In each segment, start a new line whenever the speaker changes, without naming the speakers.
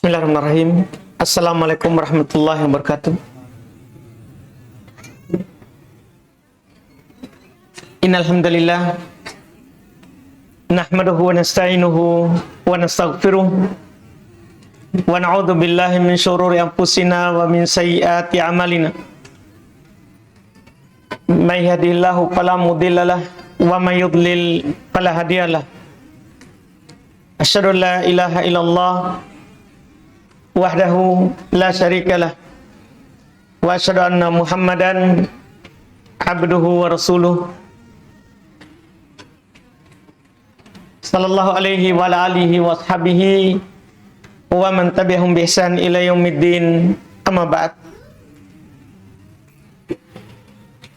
Bismillahirrahmanirrahim. Assalamualaikum warahmatullahi wabarakatuh. Innal hamdalillah nahmaduhu wa nasta'inuhu wa nastaghfiruh wa na'udzu billahi min syururi anfusina wa min sayyiati a'malina. May yahdihillahu fala mudhillalah wa may yudlil fala hadiyalah. Asyhadu an la ilaha illallah wahdahu la syarikalah wa asyhadu anna Muhammadan abduhu wa rasuluh sallallahu alaihi wa ala alihi wa ashabihi wa man tabi'ahum bi ihsan ila yaumiddin, amma ba'd.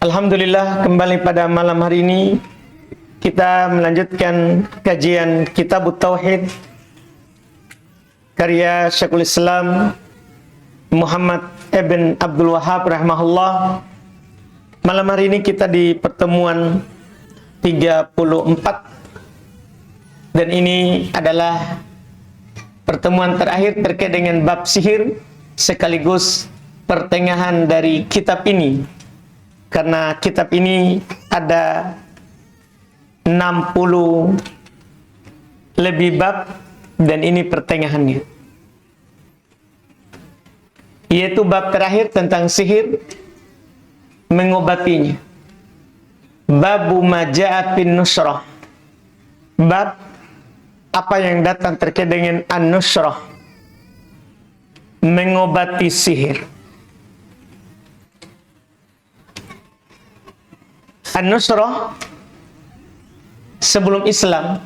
Alhamdulillah, kembali pada malam hari ini kita melanjutkan kajian Kitabut Tauhid karya Syekhul Islam Muhammad ibn Abdul Wahhab rahimahullah. Malam hari ini kita di pertemuan 34 dan ini adalah pertemuan terakhir terkait dengan bab sihir sekaligus pertengahan dari kitab ini, karena kitab ini ada 60 lebih bab dan ini pertengahannya, yaitu bab terakhir tentang sihir, mengobatinya. Babu maja'a fin nusrah, bab apa yang datang terkait dengan an-nusrah, mengobati sihir. An-nusrah sebelum Islam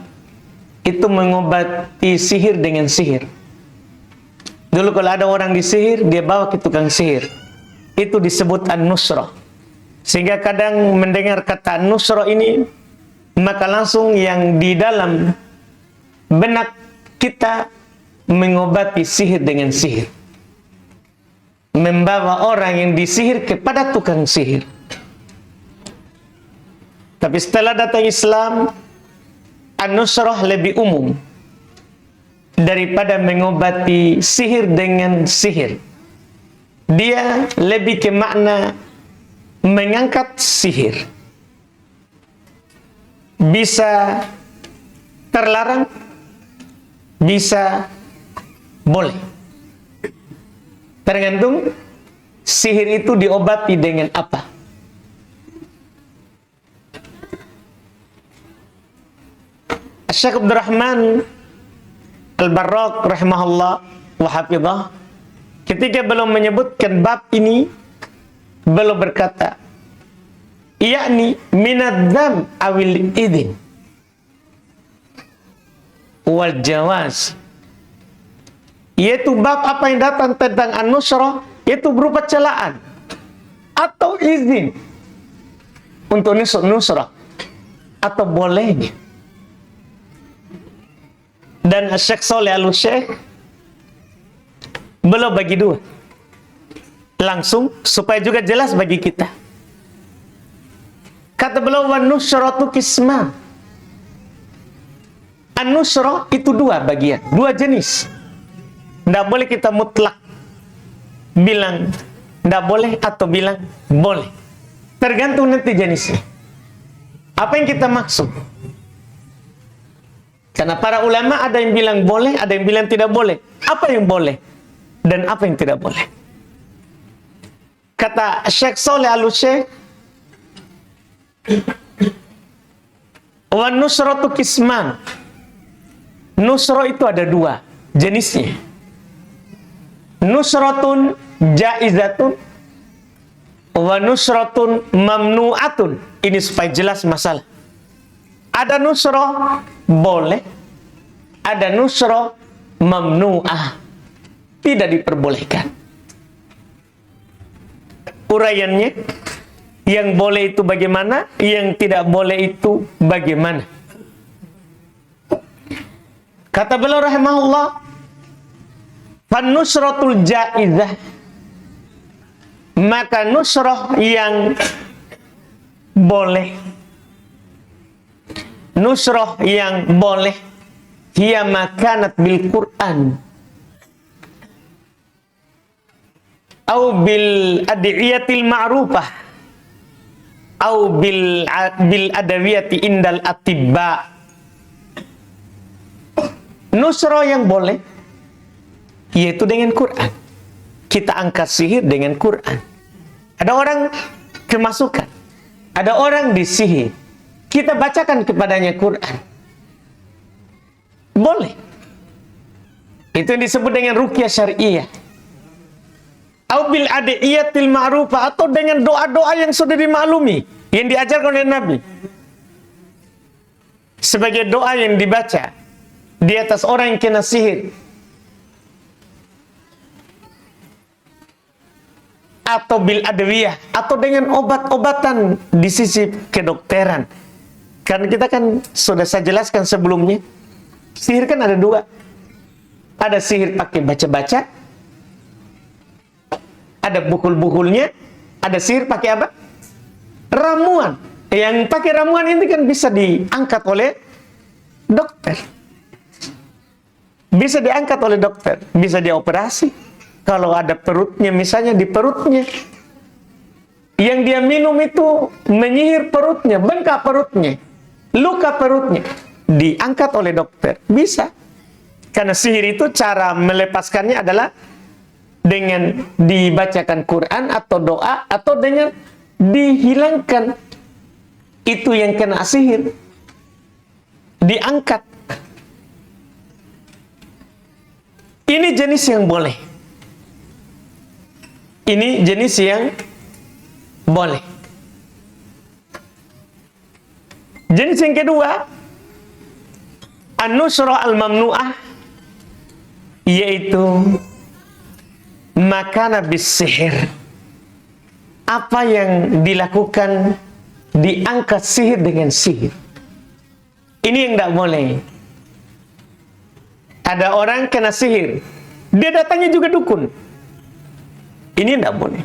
itu mengobati sihir dengan sihir. Dulu kalau ada orang disihir, dia bawa ke tukang sihir. Itu disebut an-nusrah. Sehingga kadang mendengar kata an-nusrah ini, maka langsung yang di dalam benak kita mengobati sihir dengan sihir. Membawa orang yang disihir kepada tukang sihir. Tapi setelah datang Islam, an-nusrah lebih umum daripada mengobati sihir dengan sihir. Dia lebih ke makna mengangkat sihir. Bisa terlarang, bisa boleh. Tergantung sihir itu diobati dengan apa. Syekh Abdurrahman Al-Barraq rahimahullah wa hafizah, ketika belum menyebutkan bab ini, beliau berkata, yakni minadzam awil idin wal jawaz, yaitu bab apa yang datang tentang an-nusrah, yaitu berupa celaan atau izin untuk nusrah atau bolehnya. Dan Syekh Shalih Al-Syekh belum bagi dua, langsung supaya juga jelas bagi kita. Kata beliau, wan nusratu qisman. An-nusrah itu dua bagian, dua jenis. Tidak boleh kita mutlak bilang tidak boleh atau bilang boleh. Tergantung nanti jenisnya. Apa yang kita maksud? Karena para ulama ada yang bilang boleh, ada yang bilang tidak boleh. Apa yang boleh dan apa yang tidak boleh? Kata Syekh Shalih Al-Syekh, wa nusratu qisman. Nusrah itu ada dua jenisnya. Nusratun jaizatun wa nusratun mamnu'atun. Ini supaya jelas masalah. Ada nusrah boleh, ada nusrah mamnu'ah, tidak diperbolehkan. Uraiannya, yang boleh itu bagaimana, yang tidak boleh itu bagaimana. Kata beliau rahimahullah, fan nusratul jaizah, maka nusrah yang boleh, nusrah yang boleh, hiya makanat bil Quran, au bil adiyatil ma'rufah au bil adawiyati indal atibba. Nusra yang boleh yaitu dengan Quran. Kita angkat sihir dengan Quran. Ada orang kemasukan, ada orang disihir, kita bacakan kepadanya Quran. Boleh. Itu yang disebut dengan ruqyah syariah. Au bil adiyatil ma'rufah, atau dengan doa-doa yang sudah dimaklumi, yang diajarkan oleh Nabi. Sebagai doa yang dibaca di atas orang yang kena sihir. Atau bil adawiyah, atau dengan obat-obatan di sisi kedokteran. Karena kita kan sudah saya jelaskan sebelumnya, sihir kan ada dua. Ada sihir pakai baca-baca, ada bukul-bukulnya, ada sihir pakai apa? Ramuan. Yang pakai ramuan ini kan bisa diangkat oleh dokter. Bisa diangkat oleh dokter, bisa dioperasi. Kalau ada perutnya, misalnya di perutnya, yang dia minum itu menyihir perutnya, bengkak perutnya, luka perutnya, diangkat oleh dokter. Bisa. Karena sihir itu cara melepaskannya adalah dengan dibacakan Quran atau doa, atau dengan dihilangkan itu yang kena sihir, diangkat. Ini jenis yang boleh. Ini jenis yang boleh. Jenis yang kedua, an-nusrah al-mamnu'ah, yaitu makana bis sihir. Apa yang dilakukan, diangkat sihir dengan sihir. Ini yang tidak boleh. Ada orang kena sihir, dia datangnya juga dukun. Ini tidak boleh.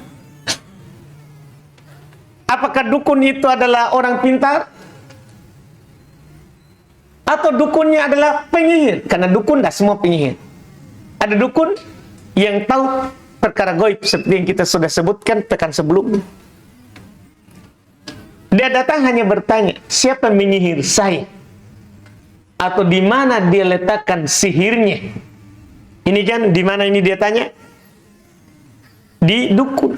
Apakah dukun itu adalah orang pintar? Atau dukunnya adalah penyihir? Karena dukun tidak semua penyihir. Ada dukun yang tahu perkara gaib, seperti yang kita sudah sebutkan pekan sebelumnya. Dia datang hanya bertanya, siapa menyihir saya? Atau di mana dia letakkan sihirnya? Ini kan di mana ini dia tanya? Di dukun.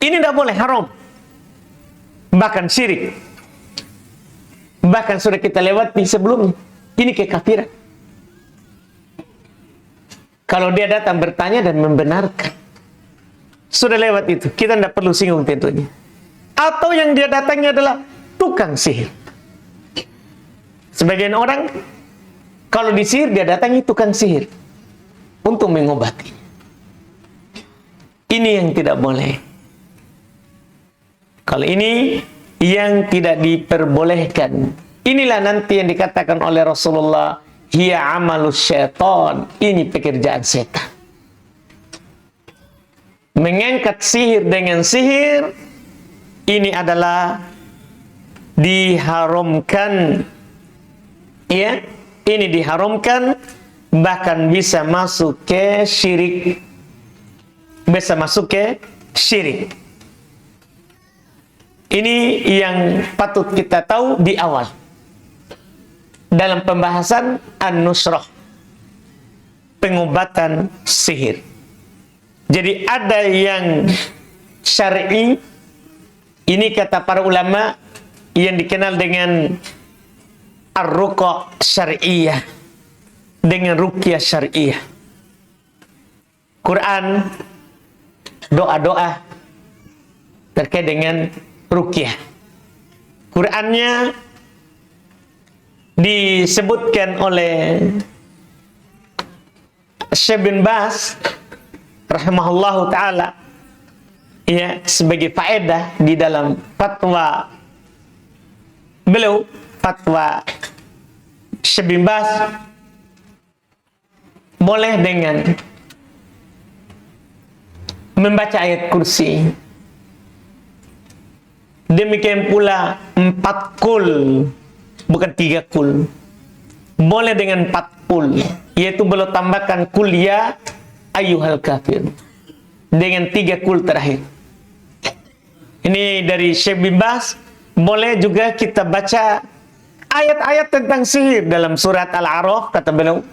Ini tidak boleh, haram. Bahkan syirik. Bahkan sudah kita lewati sebelumnya. Ini kekafiran. Kalau dia datang bertanya dan membenarkan, sudah lewat itu. Kita tidak perlu singgung tentunya. Atau yang dia datangnya adalah tukang sihir. Sebagian orang, kalau disihir, dia datangi tukang sihir untuk mengobati. Ini yang tidak boleh. Kalau ini yang tidak diperbolehkan. Inilah nanti yang dikatakan oleh Rasulullah, hiya amalus syaitan. Ini pekerjaan setan. Mengangkat sihir dengan sihir, ini adalah diharamkan. Ya, ini diharamkan, bahkan bisa masuk ke syirik. Bisa masuk ke syirik. Ini yang patut kita tahu di awal dalam pembahasan an-nusrah, pengobatan sihir. Jadi ada yang syar'i, ini kata para ulama yang dikenal dengan ar-ruqa syar'iyah, dengan ruqyah syar'iyah. Quran, doa-doa terkait dengan ruqyah. Qurannya disebutkan oleh Syekh bin Baz rahimahullahu ta'ala, ya, sebagai faedah di dalam fatwa beliau, fatwa Syekh bin Baz, boleh dengan membaca ayat kursi. Demikian pula 4 kul, bukan 3 kul. Boleh dengan 4 kul, yaitu beliau tambahkan kul ya ayyuhal kafir. Dengan 3 kul terakhir. Ini dari Syekh bin Baz. Boleh juga kita baca ayat-ayat tentang sihir dalam surat Al-A'raf, kata beliau.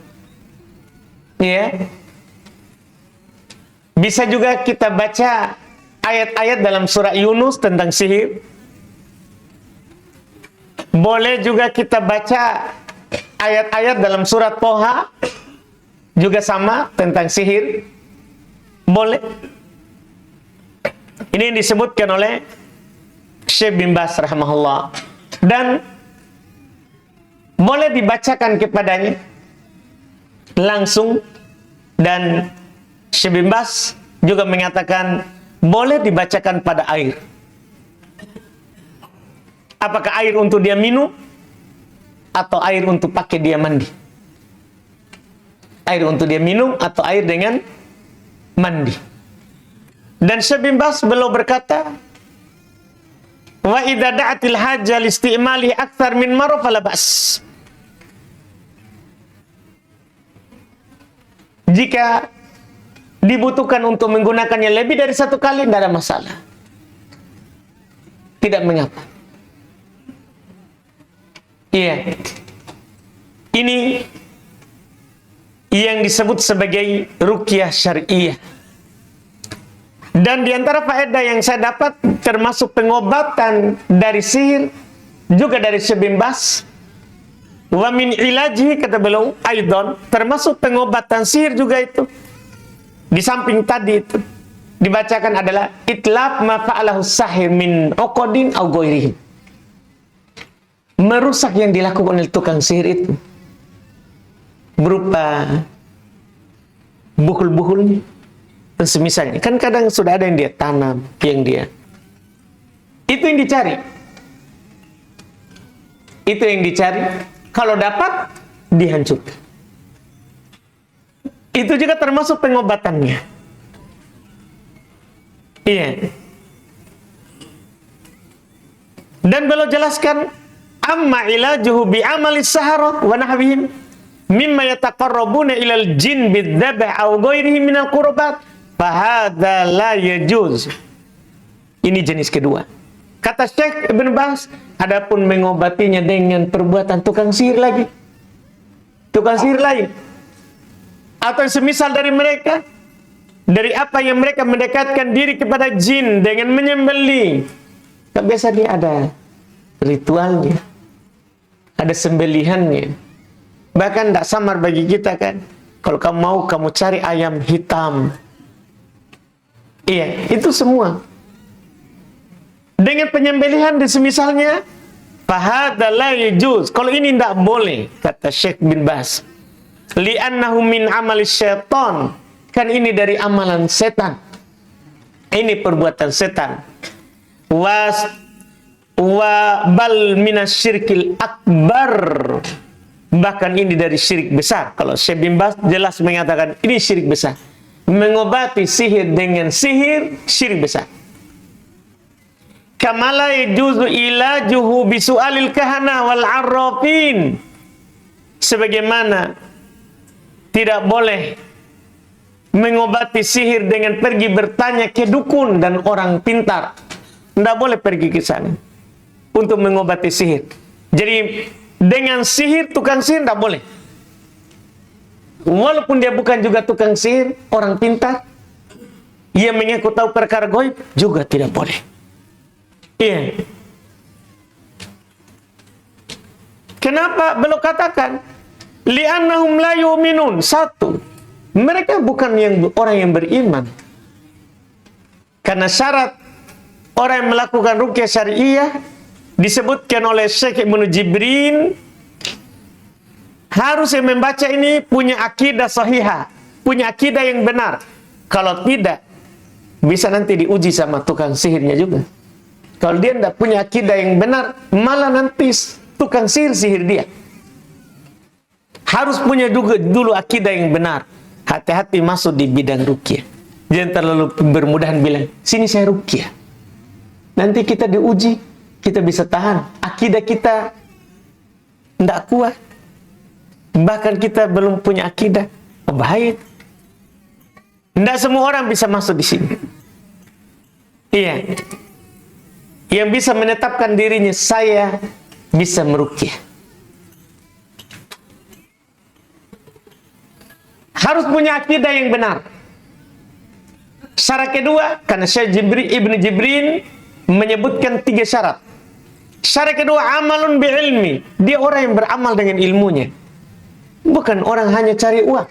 Ya. Bisa juga kita baca ayat-ayat dalam surah Yunus tentang sihir. Boleh juga kita baca ayat-ayat dalam surat Toha, juga sama tentang sihir. Boleh. Ini yang disebutkan oleh Syekh bin Baz rahimahullah. Dan boleh dibacakan kepadanya langsung. Dan Syekh bin Baz juga mengatakan boleh dibacakan pada air. Apakah air untuk dia minum atau air untuk pakai dia mandi? Air untuk dia minum atau air dengan mandi. Dan Syekh bin Baz beliau berkata, wa idza da'atil hajjah li istimali akthar min marra fala ba's. Jika dibutuhkan untuk menggunakannya lebih dari 1 kali, tidak ada masalah. Tidak mengapa. Iya. Ini yang disebut sebagai ruqyah syar'iyyah. Dan di antara faedah yang saya dapat termasuk pengobatan dari sihir juga dari Syekh bin Baz. Wa min ilaji, kata beliau, aidan, termasuk pengobatan sihir juga itu. Di samping tadi itu dibacakan adalah itlaf ma fa'alahu sahir min uqadin aw ghairihi. Merusak yang dilakukan oleh tukang sihir itu berupa buhul-buhulnya dan semisalnya. Kan kadang sudah ada yang dia tanam, yang dia itu yang dicari. Itu yang dicari. Kalau dapat, dihancurkan. Itu juga termasuk pengobatannya. Iya. Dan beliau jelaskan, amma ilajuhu bi amali sahara wa nahwihim mimma yataqarrabuna ilal jin bidzabh aw ghairihi minal qurbat fa hadza la yajuz. Ini jenis kedua. Kata Syekh Ibn Baz, adapun mengobatinya dengan perbuatan tukang sihir lagi, tukang sihir lain, atau semisal dari mereka, dari apa yang mereka mendekatkan diri kepada jin dengan menyembelih. Kan biasa dia ada ritualnya, ada sembelihannya. Bahkan tidak samar bagi kita kan. Kalau kamu mau, kamu cari ayam hitam. Iya, itu semua. Dengan penyembelihan di semisalnya, fahadza la yajuz. Kalau ini tidak boleh, kata Syekh bin Baz. Li'annahu min amali syaitan. Kan ini dari amalan setan. Ini perbuatan setan. Wa bal minasyirkil akbar. Bahkan ini dari syirik besar. Kalau Syekh bin Baz jelas mengatakan ini syirik besar. Mengobati sihir dengan sihir, syirik besar. Kamala yajuzu ilajuhu bisu'alil kahana wal arrafin. Sebagaimana tidak boleh mengobati sihir dengan pergi bertanya ke dukun dan orang pintar. Tidak boleh pergi ke sana untuk mengobati sihir. Jadi dengan sihir, tukang sihir tidak boleh. Walaupun dia bukan juga tukang sihir, orang pintar, ia mengaku tahu perkara gaib, juga tidak boleh. Iya. Kenapa beliau katakan li'annahum la yu'minun? Satu, mereka bukan orang yang beriman. Karena syarat orang yang melakukan ruqyah syariah disebutkan oleh Syekh Ibnu Jibrin, harus yang membaca ini punya akidah sahihah, punya akidah yang benar. Kalau tidak, bisa nanti diuji sama tukang sihirnya juga. Kalau dia tidak punya akidah yang benar, malah nanti tukang sihir dia. Harus punya dulu akidah yang benar. Hati-hati masuk di bidang ruqyah. Jangan terlalu bermudahan bilang, sini saya ruqyah. Nanti kita diuji, kita bisa tahan. Akidah kita tidak kuat. Bahkan kita belum punya akidah. Bahaya. Tidak semua orang bisa masuk di sini. Iya. Yang bisa menetapkan dirinya, saya bisa meruqyah. Harus punya akidah yang benar. Syarat kedua, karena Syekh Ibnu Jibrin menyebutkan 3 syarat. Syarat kedua, amalun bi'ilmi. Dia orang yang beramal dengan ilmunya. Bukan orang hanya cari uang.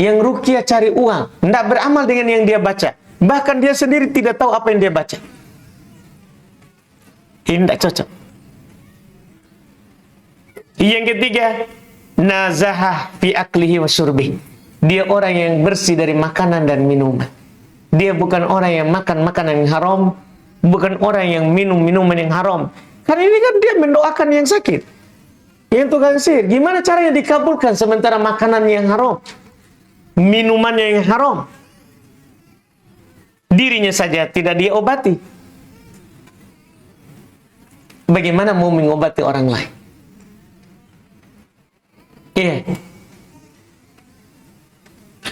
Yang ruqyah cari uang, tidak beramal dengan yang dia baca. Bahkan dia sendiri tidak tahu apa yang dia baca. Ini tidak cocok. Yang ketiga, nazahah fi aklihi wa syurbihi. Dia orang yang bersih dari makanan dan minuman. Dia bukan orang yang makan makanan yang haram, bukan orang yang minum minuman yang haram. Karena ini kan dia mendoakan yang sakit, yang tukang sihir. Gimana caranya dikabulkan sementara makanan yang haram, minumannya yang haram, dirinya saja tidak dia obati. Bagaimana mau mengobati orang lain? Iya.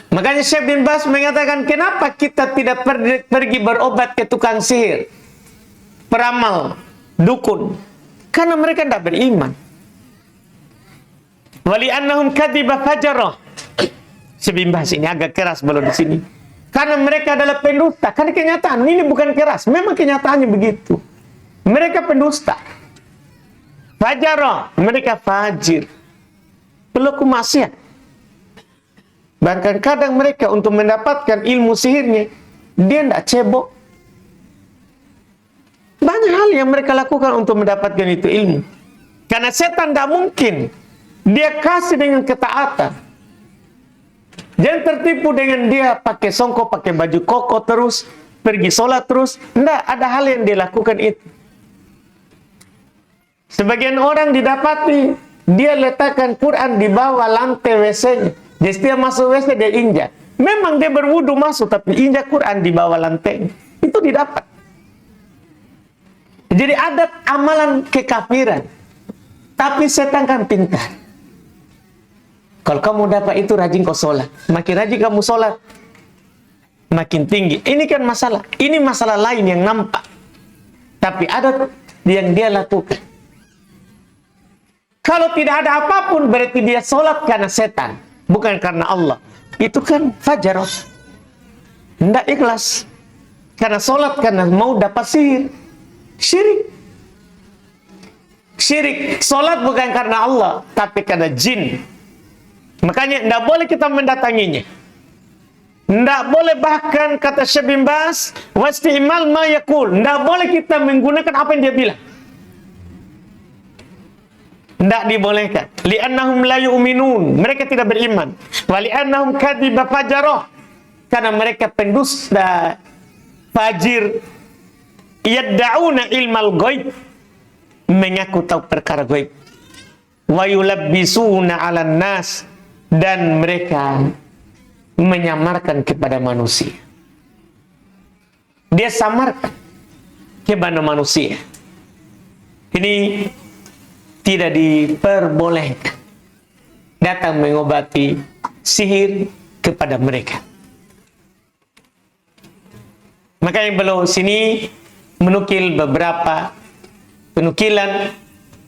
Makanya Syekh bin Baz mengatakan, kenapa kita tidak pergi berobat ke tukang sihir, peramal, dukun? Karena mereka tidak beriman. Wali annahum kadhiba fajarah. Syekh bin Baz ini agak keras belum di sini. Karena mereka adalah pendusta. Karena kenyataan ini bukan keras, memang kenyataannya begitu. Mereka pendusta. Fajarah, mereka fajir, pelaku maksiat. Bahkan kadang mereka untuk mendapatkan ilmu sihirnya, dia tidak cebok. Banyak hal yang mereka lakukan untuk mendapatkan itu ilmu. Karena setan tidak mungkin dia kasih dengan ketaatan. Jangan tertipu dengan dia pakai songkok, pakai baju koko terus, pergi sholat terus. Tidak, ada hal yang dia lakukan itu. Sebagian orang didapati, dia letakkan Quran di bawah lantai WC-nya. Jadi setiap masuk WC dia injak. Memang dia berwudu masuk, tapi injak Quran di bawah lantai. Itu didapat. Jadi ada amalan kekafiran. Tapi setan kan pintar. Kalau kamu dapat itu, rajin kau sholat. Makin rajin kamu sholat, makin tinggi. Ini kan masalah. Ini masalah lain yang nampak. Tapi ada yang dia lakukan. Kalau tidak ada apapun, berarti dia sholat karena setan, bukan karena Allah. Itu kan fajar. Tidak ikhlas. Karena sholat karena mau dapat sihir. Syirik. Syirik. Sholat bukan karena Allah, tapi karena jin. Makanya tidak boleh kita mendatanginya. Tidak boleh, bahkan kata Syekh bin Baz, wasti'mal ma yaqul. Tidak boleh kita menggunakan apa yang dia bilang. Tidak dibolehkan. Li'annahum la yu'minun. Mereka tidak beriman. Wa li'annahum kadhiba fajarah. Karena mereka pendusta fajir. Yadda'una ilmal ghaib. Mengaku tahu perkara ghaib. Wa yulabbisuna 'alan nas. Dan mereka menyamarkan kepada manusia. Dia samarkan kepada manusia. Ini tidak diperbolehkan datang mengobati sihir kepada mereka. Makanya beliau sini menukil beberapa penukilan.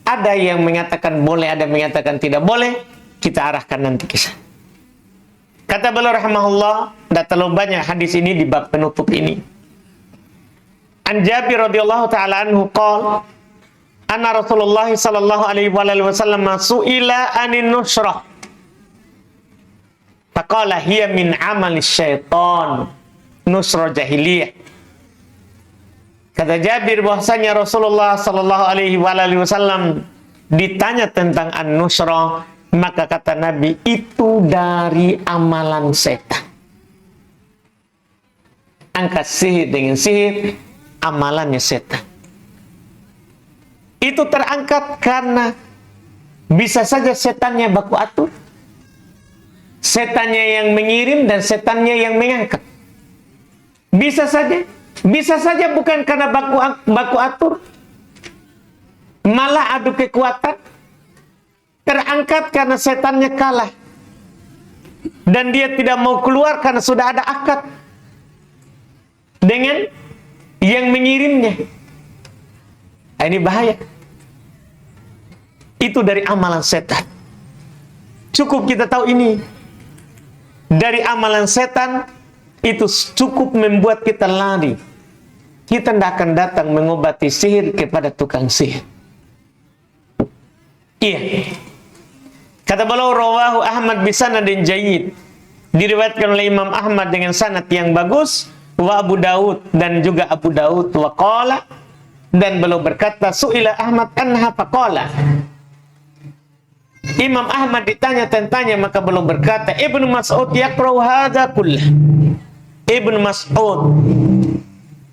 Ada yang mengatakan boleh, ada yang mengatakan tidak boleh. Kita arahkan nanti kisah. Kata beliau rahimahullah, tidak terlalu banyak hadis ini di bab penutup ini. An Jabir radhiyallahu taala anhu qala, anna Rasulullah sallallahu alaihi wasallam su'ila anin nusrah. Faqala hiya min amali syaitan, nusrah jahiliyah. Kata Jabir bahwasanya Rasulullah sallallahu alaihi wasallam ditanya tentang an-nusrah, maka kata Nabi, itu dari amalan setan. Angkat sihir dengan sihir, amalannya setan. Itu terangkat karena bisa saja setannya baku atur. Setannya yang mengirim dan setannya yang mengangkat. Bisa saja. Bisa saja bukan karena baku atur. Malah adu kekuatan. Terangkat karena setannya kalah. dan dia tidak mau keluar karena sudah ada akad dengan yang mengirimnya. Nah, ini bahaya. Itu dari amalan setan. Cukup kita tahu ini. Dari amalan setan, itu cukup membuat kita lari. Kita tidak akan datang mengobati sihir kepada tukang sihir. Iya. Kata beliau, rawahu Ahmad bisanadin jayyid. Diriwayatkan oleh Imam Ahmad dengan sanad yang bagus. Wa Abu Daud, dan juga Abu Daud. Wa qala, dan beliau berkata, su'ila Ahmad anha faqala. Imam Ahmad ditanya tentangnya, maka beliau berkata, Ibnu Mas'ud yaqra'u hadza kullah. Ibnu Mas'ud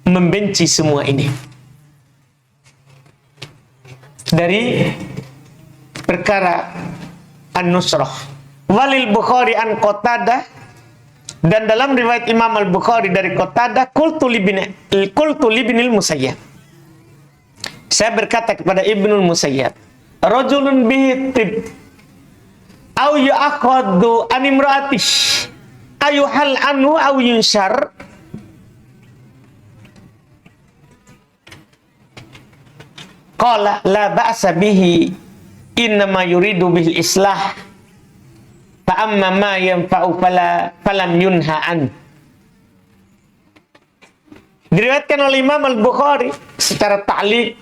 membenci semua ini. Dari perkara An-Nusrah. Walil Bukhari an Qatadah, dan dalam riwayat Imam Al-Bukhari dari Qatadah, qultu libnil Musayyab. Saya berkata kepada Ibnul Musayyab, rajulun bihi tib au ya'khadhu an imra'atihi ayuhal anhu au yunshar. Qala la ba'sa bihi innama yuridu bil islah fa amma ma yanfa'u falam yunha an. Diriwayatkan oleh Imam Al-Bukhari secara ta'liq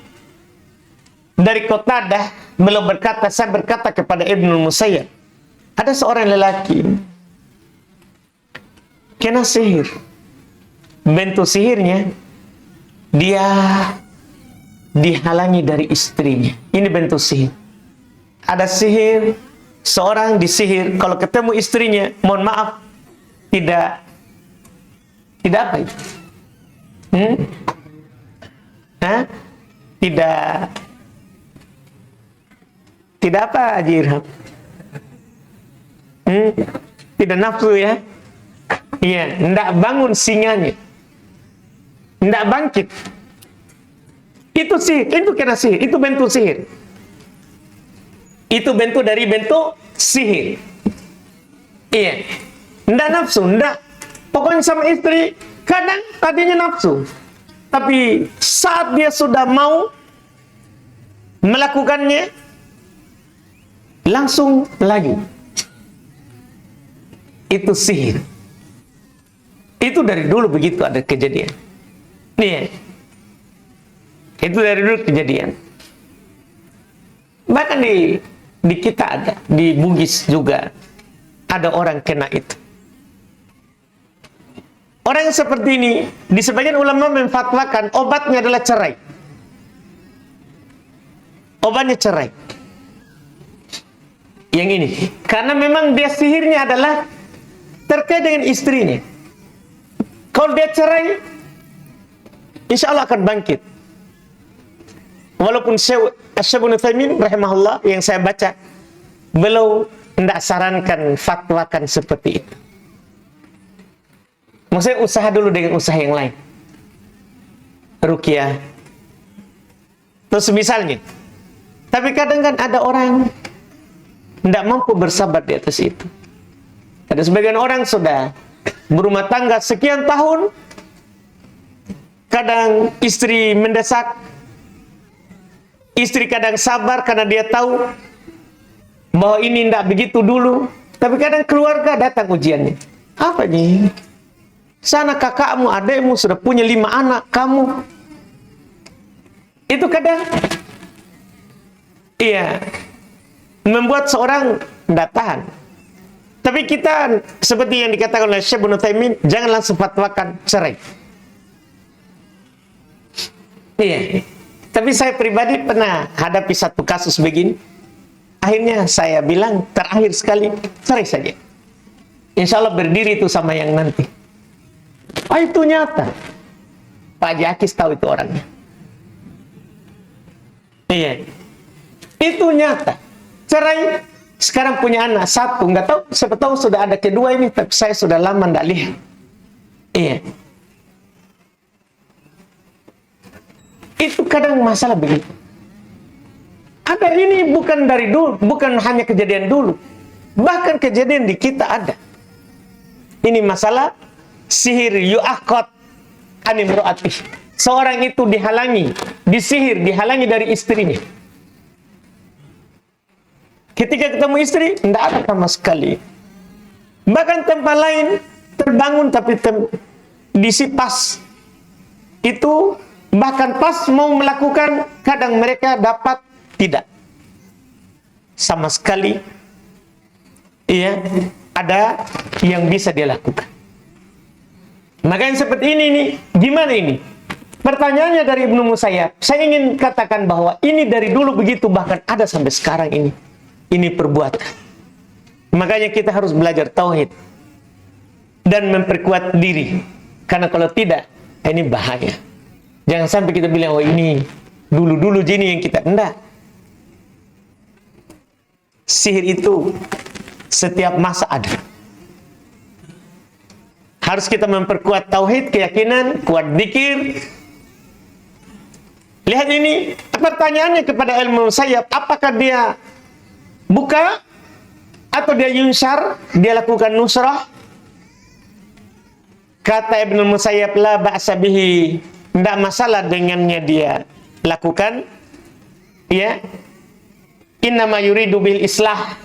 dari Qatadah, beliau berkata, saya berkata kepada Ibnu Musayyab, ada seorang lelaki kena sihir. Bentuk sihirnya, dia dihalangi dari istrinya. Ini bentuk sihir. Ada sihir, seorang disihir, kalau ketemu istrinya, mohon maaf, tidak apa itu? Tidak apa, Haji Irham? Tidak nafsu ya? Iya, tidak bangun singanya, tidak bangkit. Itu sihir, itu kena sihir, itu bentuk sihir. Itu bentuk dari bentuk sihir. Iya, tidak nafsu, tidak. Pokoknya sama istri, kadang tadinya nafsu, tapi saat dia sudah mau melakukannya, langsung lagi. Itu sihir. Itu dari dulu begitu ada kejadian. Nih, itu dari dulu kejadian. Bahkan di kita ada, di Bugis juga ada orang kena itu. Orang yang seperti ini, di sebagian ulama memfatwakan obatnya adalah cerai. Obatnya cerai. Yang ini, karena memang dia sihirnya adalah terkait dengan istrinya. Kalau dia cerai, insya Allah akan bangkit. Walaupun Syekh Ibnu Utsaimin rahimahullah yang saya baca, beliau tidak sarankan fatwakan seperti itu. Maksudnya usaha dulu dengan usaha yang lain. Ruqyah. Terus misalnya. Tapi kadang kan ada orang tidak mampu bersabar di atas itu. Ada sebagian orang sudah berumah tangga sekian tahun, kadang istri mendesak, istri kadang sabar karena dia tahu bahwa ini tidak begitu dulu, tapi kadang keluarga datang ujiannya. Apa nih? Sana kakakmu, adekmu sudah punya 5 anak, kamu. Itu kadang, iya, membuat seorang tidak tahan. Tapi kita, seperti yang dikatakan oleh Syekh Ibnu Utsaimin, jangan langsung fatwakan cerai. Iya. Tapi saya pribadi pernah hadapi satu kasus begini. Akhirnya saya bilang, terakhir sekali, cerai saja. Insya Allah berdiri itu sama yang nanti. Oh, itu nyata. Pak Haji Akis tahu itu orangnya. Iya. Itu nyata. Cerai, sekarang punya anak 1, nggak tahu, siapa tahu sudah ada kedua ini, tapi saya sudah lama nggak lihat. Iya. Itu kadang masalah begitu. Ada ini bukan dari dulu, bukan hanya kejadian dulu. Bahkan kejadian di kita ada. Ini masalah sihir yu'aqqad an imraati. Seorang itu dihalangi, disihir, dihalangi dari istrinya. Ketika ketemu istri, tidak ada sama sekali. Bahkan tempat lain terbangun tapi disipas. Itu bahkan pas mau melakukan, kadang mereka dapat tidak. Sama sekali, iya, ada yang bisa dia lakukan. Makanya seperti ini nih, gimana ini? Pertanyaannya dari Ibnu Musayyab, saya ingin katakan bahwa ini dari dulu begitu, bahkan ada sampai sekarang ini. Ini perbuatan. Makanya kita harus belajar tauhid dan memperkuat diri. Karena kalau tidak, ini bahaya. Jangan sampai kita bilang, oh ini dulu-dulu jini yang kita. Enggak. Sihir itu setiap masa ada. Harus kita memperkuat tauhid, keyakinan, kuat zikir. Lihat ini, pertanyaannya kepada ilmu Musayyab, apakah dia buka atau dia yunsyar, dia lakukan nusrah? Kata Ibnu Musayyab, la ba'sa bihi, tidak masalah dengannya dia lakukan. Ya, innama yuridu bil islah,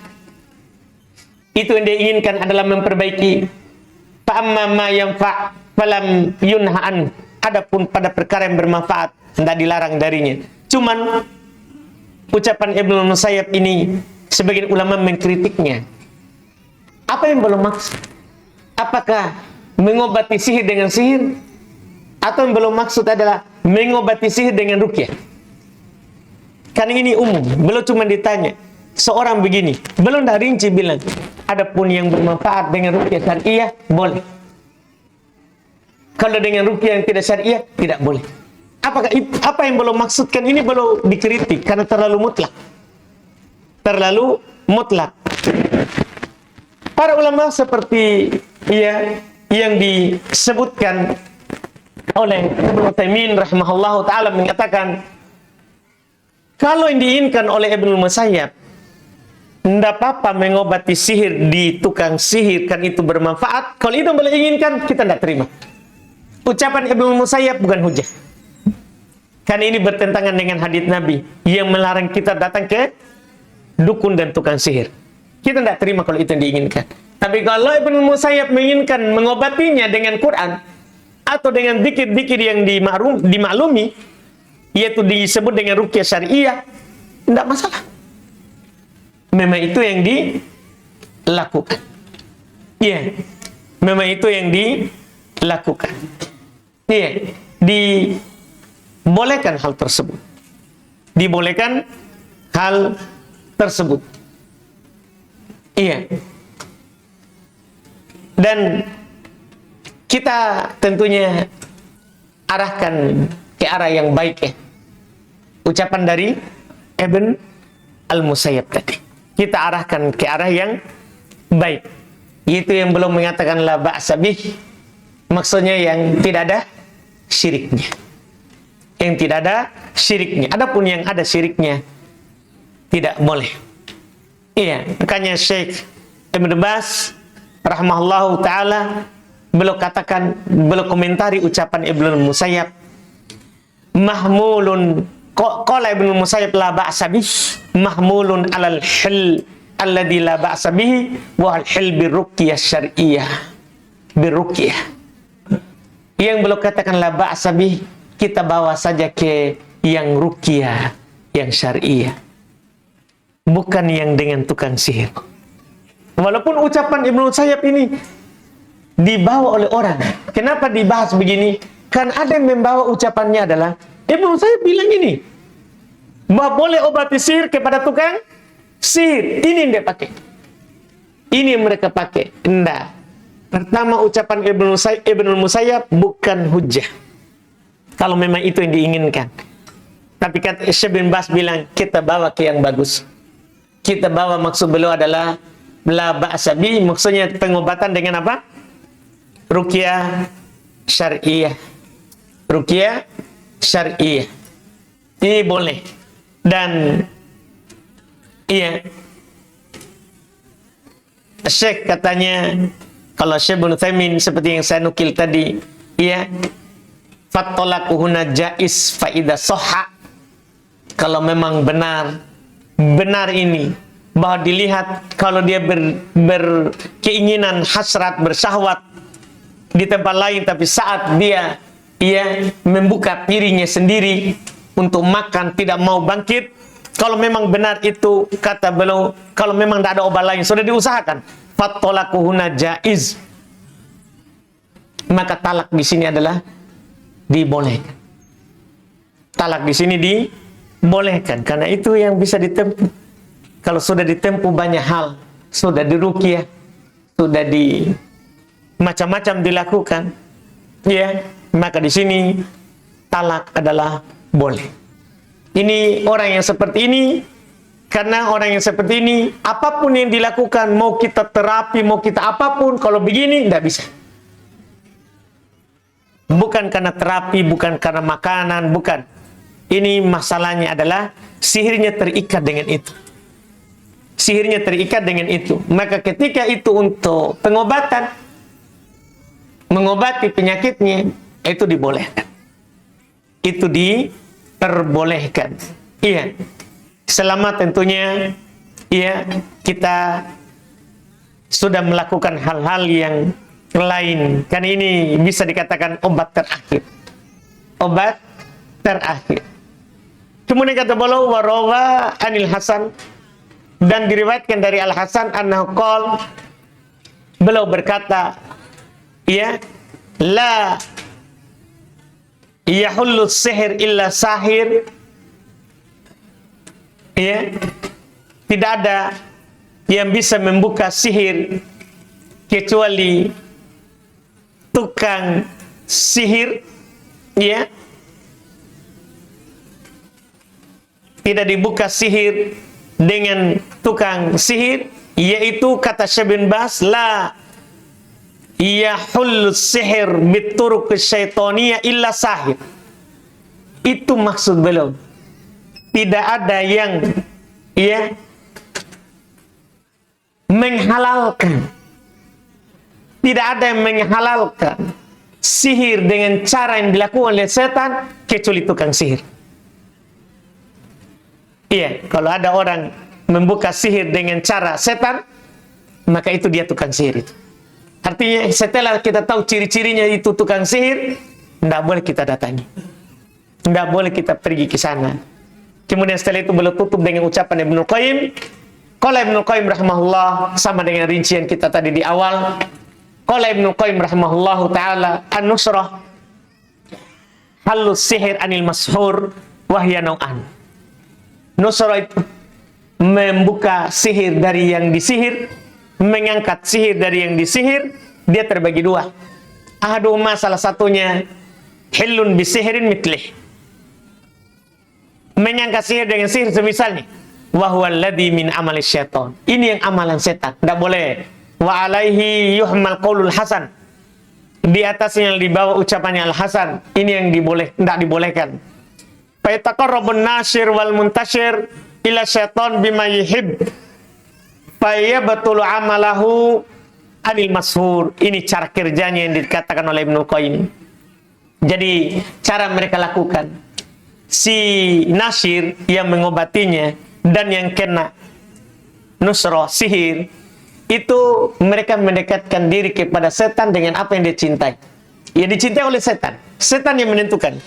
itu yang dia inginkan adalah memperbaiki. Fa amma ma yanfa falam yunha'an, adapun pada perkara yang bermanfaat tidak dilarang darinya. Cuman ucapan Ibnu Musayyab ini sebagian ulama mengkritiknya. Apa yang belum maksud? Apakah mengobati sihir dengan sihir? Atau yang belum maksud adalah mengobati sihir dengan ruqyah? Karena ini umum, belum cuma ditanya seorang begini, belum dah rinci bilang adapun yang bermanfaat dengan ruqyah syariah boleh. Kalau dengan ruqyah yang tidak syariah tidak boleh. Apakah apa yang belum maksudkan ini belum dikritik karena terlalu mutlak. Terlalu mutlak. Para ulama seperti yang disebutkan oleh Ibnu Taimin rahimahullahu taala mengatakan, kalau yang diinginkan oleh Ibnu Musayyab, tidak apa-apa mengobati sihir di tukang sihir, kan itu bermanfaat. Kalau itu boleh inginkan, kita tidak terima. Ucapan Ibnu Musayyab bukan hujah. Karena ini bertentangan dengan hadits Nabi yang melarang kita datang ke dukun dan tukang sihir. Kita tidak terima kalau itu yang diinginkan. Tapi kalau Ibnu Musayyab menginginkan mengobatinya dengan Quran atau dengan zikir-zikir yang dimaklumi, yaitu disebut dengan ruqyah syariah, tidak masalah. Memang itu yang dilakukan. Iya, memang itu yang dilakukan. Iya, dibolehkan hal tersebut. Dibolehkan hal tersebut. Iya. Dan kita tentunya arahkan ke arah yang baik ya. Ucapan dari Ibn Al-Musayyab tadi. Kita arahkan ke arah yang baik. Itu yang belum mengatakan la ba'sa bih. Maksudnya yang tidak ada syiriknya. Yang tidak ada syiriknya. Adapun yang ada syiriknya tidak boleh. Iya, makanya Syekh Ibn Baz rahimahullahu taala beliau katakan, beliau komentari ucapan Ibnu Musayyab, mahmulun qala Ibnu Musayyab la ba'sa bih mahmulun alal hil alladhi la ba'sa bihi wa al hil biruqyah syar'iyyah. Biruqyah. Yang beliau katakan la ba'sa bih, kita bawa saja ke yang ruqyah, yang syar'iyyah. Bukan yang dengan tukang sihir. Walaupun ucapan Ibnu Musayyab ini dibawa oleh orang. Kenapa dibahas begini? Kan ada yang membawa ucapannya adalah Ibnu Musayyab bilang ini, bahwa boleh obati sihir kepada tukang sihir. Ini yang dia pakai. Ini yang mereka pakai. Enggak. Pertama, ucapan Ibnu Musayyab bukan hujah. Kalau memang itu yang diinginkan. Tapi kata Syekh bin Baz bilang, kita bawa ke yang bagus. Kita bawa, maksud beliau adalah la ba'sa bi, maksudnya pengobatan dengan apa? Ruqyah syariah. Ruqyah syariah. Ini boleh. Dan iya, Syekh katanya Kalau Syekh Ibnu Utsaimin seperti yang saya nukil tadi, ya, fattalaquhuna jaiz fa idza sahha. Kalau memang benar ini bahwa dilihat kalau dia berkeinginan hasrat bersyahwat di tempat lain, tapi saat dia membuka piringnya sendiri untuk makan, tidak mau bangkit, kalau memang benar itu kata beliau, kalau memang tidak ada obat lain sudah diusahakan, fattalaquhuna jaiz, maka talak di sini adalah dibolehkan. Talak di sini dibolehkan karena itu yang bisa ditempuh. Kalau sudah ditempuh banyak hal, sudah diruqyah, sudah di macam-macam dilakukan, ya, maka di sini talak adalah boleh. Ini orang yang seperti ini, karena orang yang seperti ini apapun yang dilakukan, mau kita terapi, mau kita apapun, kalau begini tidak bisa. Bukan karena terapi, bukan karena makanan, bukan. Ini masalahnya adalah sihirnya terikat dengan itu. Sihirnya terikat dengan itu. Maka ketika itu untuk pengobatan, mengobati penyakitnya, itu dibolehkan. Itu diperbolehkan. Iya. Selama tentunya, iya, kita sudah melakukan hal-hal yang lain. Kan ini bisa dikatakan obat terakhir. Obat terakhir. Kemudian kata beliau, warawa anil Hasan, dan diriwayatkan dari Al Hasan annahu qol, beliau berkata, ya, la yahullu sihir illa sahir, ya, tidak ada yang bisa membuka sihir kecuali tukang sihir, ya. Tidak dibuka sihir dengan tukang sihir, yaitu kata Syekh bin Baz, la yahullu sihir bituruq syaitaniyah illa sahir. Itu maksud beliau. Tidak ada yang menghalalkan. Tidak ada yang menghalalkan sihir dengan cara yang dilakukan oleh setan kecuali tukang sihir. Iya, kalau ada orang membuka sihir dengan cara setan, maka itu dia tukang sihir itu. Artinya setelah kita tahu ciri-cirinya itu tukang sihir, tidak boleh kita datangi. Tidak boleh kita pergi ke sana. Kemudian setelah itu beliau tutup dengan ucapan Ibnu Qayyim. Qala Ibnu Qayyim rahimahullah, sama dengan rincian kita tadi di awal. Qala Ibnu Qayyim rahimahullahu ta'ala, an-nusrah halus sihir anil mashur wahya nau'an. Nusrah itu membuka sihir dari yang disihir, mengangkat sihir dari yang disihir, dia terbagi dua. Ahaduhuma, salah satunya, hillun bisihirin mitlih, mengangkat sihir dengan sihir semisalnya. Wa huwa alladhi min amali syaitan. Ini yang amalan setan, tidak boleh. Wa alaihi yuhmal qaulul hasan, di atasnya dibawa ucapannya Al Hasan. Ini yang tidak dibolehkan. Fa yataqarrabun nasir wal muntashir ila syaitan bima yuhib fa yabtulu amalahu anil mashur. Ini cara kerjanya yang dikatakan oleh Ibnu Qayyim. Jadi cara mereka lakukan, si nasir yang mengobatinya dan yang kena nusrah sihir, itu mereka mendekatkan diri kepada setan dengan apa yang dia cintai. Ya, dicintai oleh setan. Setan yang menentukan.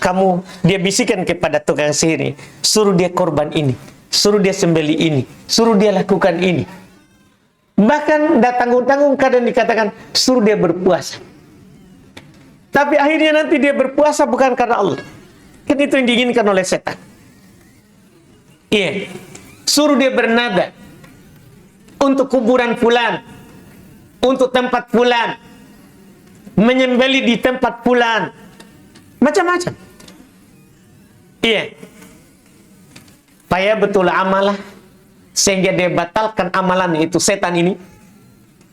Dia bisikan kepada tukang sihir ini, suruh dia korban ini, suruh dia sembeli ini, suruh dia lakukan ini. Bahkan datang tanggung-tanggung kadang dikatakan suruh dia berpuasa. Tapi akhirnya nanti dia berpuasa bukan karena Allah. Kan itu yang diinginkan oleh setan. Iya. Suruh dia bernada untuk kuburan fulan, untuk tempat fulan, menyembeli di tempat fulan, macam-macam. Iya. Supaya betul amalah, sehingga dia batalkan amalannya itu setan ini.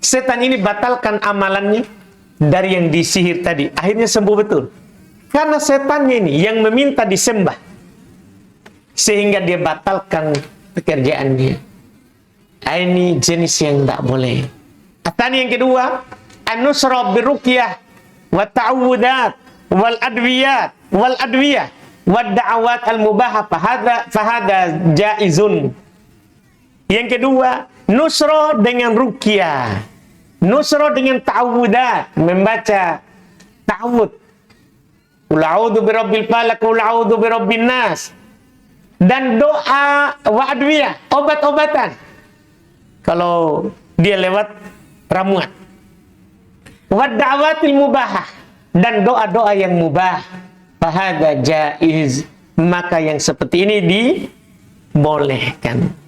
Setan ini batalkan amalannya dari yang disihir tadi. Akhirnya sembuh betul. Karena setannya ini yang meminta disembah, sehingga dia batalkan pekerjaannya. Ini jenis yang tidak boleh. Atau yang kedua, an-nusra biruqyah wa ta'awudat wal adwiyat wal adwiyah wad da'awat al-mubahah fahada jaizun. Yang kedua, nusra dengan ruqyah, nusra dengan ta'awudat, membaca ta'awud, qul a'udzu birabbil falaq, qul a'udzu birabbin nas, dan doa wa adwiyah, obat-obatan kalau dia lewat ramuan, wa da'awatil mubahah, dan doa-doa yang mubah, fahada jaiz, maka yang seperti ini dibolehkan.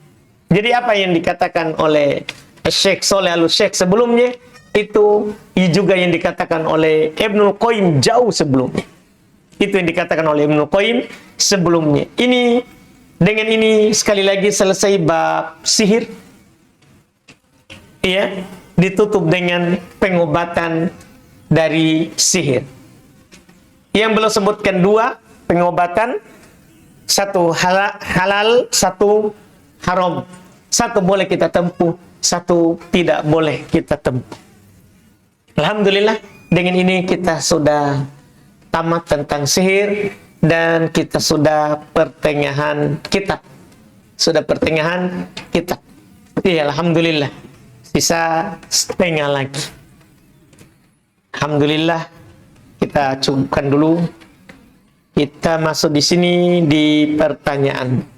Jadi apa yang dikatakan oleh Syekh Shalih Al-Syekh sebelumnya, itu juga yang dikatakan oleh Ibnul Qayyim jauh sebelumnya. Itu yang dikatakan oleh Ibnul Qayyim sebelumnya. Ini, dengan ini sekali lagi selesai bab sihir. Iya, ditutup dengan pengobatan dari sihir. Yang belum sebutkan dua pengobatan, satu halal, satu haram. Satu boleh kita tempuh, satu tidak boleh kita tempuh. Alhamdulillah, dengan ini kita sudah tamat tentang sihir dan kita sudah pertengahan kitab. Sudah pertengahan kitab. Iya, alhamdulillah. Sisa setengah lagi. Alhamdulillah, kita cukupkan dulu. Kita masuk di sini di pertanyaan.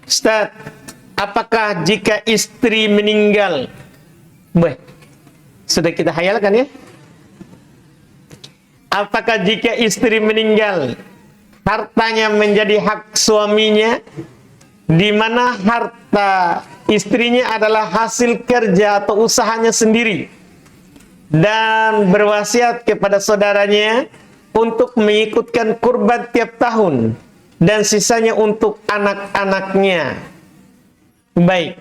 Ustaz, apakah jika istri meninggal? Sudah kita hayalkan ya. Apakah jika istri meninggal, hartanya menjadi hak suaminya, di mana harta istrinya adalah hasil kerja atau usahanya sendiri, dan berwasiat kepada saudaranya untuk mengikutkan kurban tiap tahun, dan sisanya untuk anak-anaknya. Baik.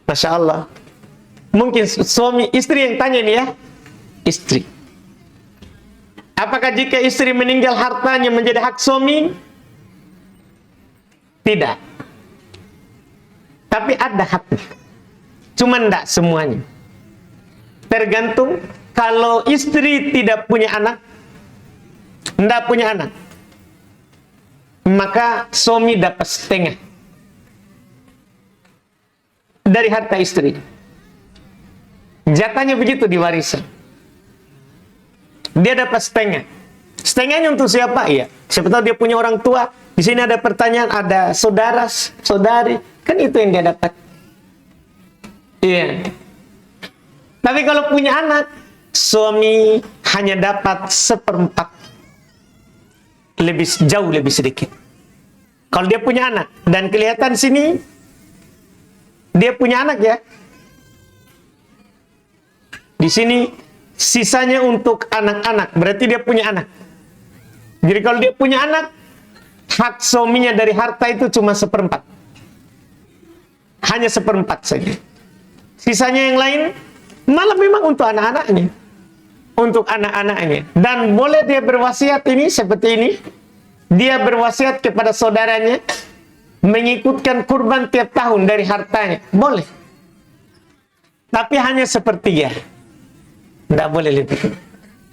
Masya Allah. Mungkin suami, istri yang tanya ini ya. Istri. Apakah jika istri meninggal hartanya menjadi hak suami? Tidak. Tapi ada haknya. Cuma tidak semuanya. Tergantung, kalau istri tidak punya anak, tidak punya anak, maka suami dapat setengah dari harta istri. Jatahnya begitu di warisan. Dia dapat setengah. Setengahnya untuk siapa? Iya. Siapa tahu dia punya orang tua. Di sini ada pertanyaan, ada saudara, saudari. Kan itu yang dia dapat. Iya. Tapi kalau punya anak, suami hanya dapat 1/4. Jauh lebih sedikit. Kalau dia punya anak, dan kelihatan sini dia punya anak ya. Di sini sisanya untuk anak-anak, berarti dia punya anak. Jadi kalau dia punya anak, hak suaminya dari harta itu cuma 1/4. Hanya 1/4 saja. Sisanya yang lain malah memang untuk anak-anaknya. Untuk anak-anaknya. Dan boleh dia berwasiat ini seperti ini. Dia berwasiat kepada saudaranya mengikutkan kurban tiap tahun dari hartanya. Boleh. Tapi hanya 1/3. Tidak boleh lebih.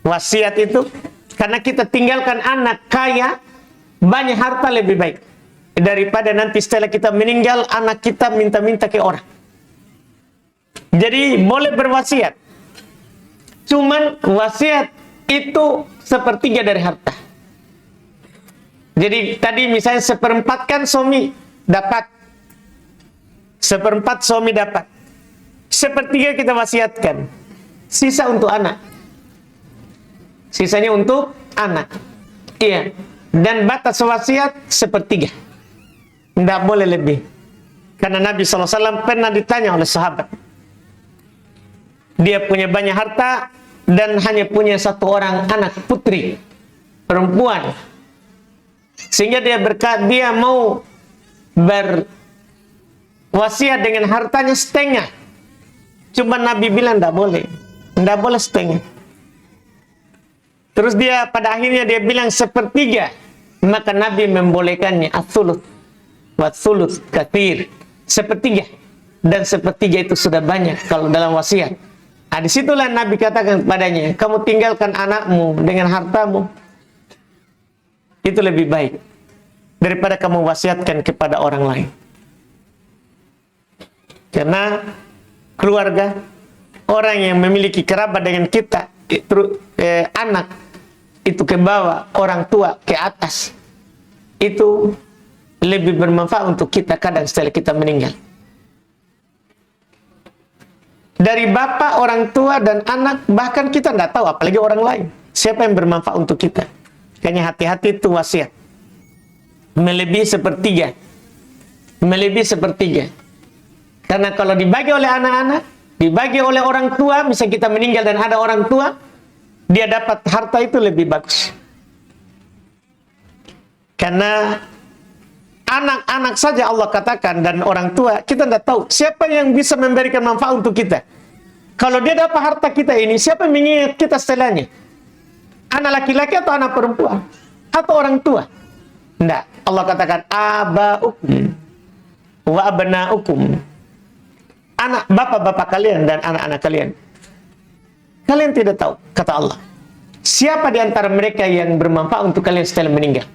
Wasiat itu, karena kita tinggalkan anak kaya, banyak harta lebih baik. Daripada nanti setelah kita meninggal, anak kita minta-minta ke orang. Jadi boleh berwasiat. Cuman wasiat itu 1/3 dari harta. Jadi tadi misalnya 1/4 kan suami dapat. 1/4 suami dapat. 1/3 kita wasiatkan. Sisa untuk anak. Sisanya untuk anak. Iya. Dan batas wasiat 1/3. Tidak boleh lebih. Karena Nabi SAW pernah ditanya oleh sahabat. Dia punya banyak harta dan hanya punya 1 orang anak putri perempuan, sehingga dia mau berwasiat dengan hartanya setengah. Cuma Nabi bilang tidak boleh setengah. Terus dia pada akhirnya dia bilang 1/3, maka Nabi membolehkannya as-thuluth. wa thuluth katsir. Sepertiga, dan sepertiga itu sudah banyak kalau dalam wasiat. Nah, disitulah Nabi katakan kepadanya, kamu tinggalkan anakmu dengan hartamu, itu lebih baik daripada kamu wasiatkan kepada orang lain. Karena keluarga, orang yang memiliki kerabat dengan kita, anak itu ke bawah, orang tua ke atas, itu lebih bermanfaat untuk kita kadang setelah kita meninggal. Dari bapak, orang tua, dan anak, bahkan kita tidak tahu, apalagi orang lain. Siapa yang bermanfaat untuk kita? Makanya hati-hati itu wasiat. Melebihi sepertiga. Melebihi sepertiga. Karena kalau dibagi oleh anak-anak, dibagi oleh orang tua, misalnya kita meninggal dan ada orang tua, dia dapat harta itu lebih bagus. Karena anak-anak saja Allah katakan dan orang tua, kita tidak tahu siapa yang bisa memberikan manfaat untuk kita. Kalau dia dapat harta kita ini, siapa yang mengingat kita setelahnya? Anak laki-laki atau anak perempuan? Atau orang tua? Tidak. Allah katakan, aba'ukum wa abna'ukum. Anak bapak-bapak kalian dan anak-anak kalian. Kalian tidak tahu, kata Allah, siapa di antara mereka yang bermanfaat untuk kalian setelah meninggal.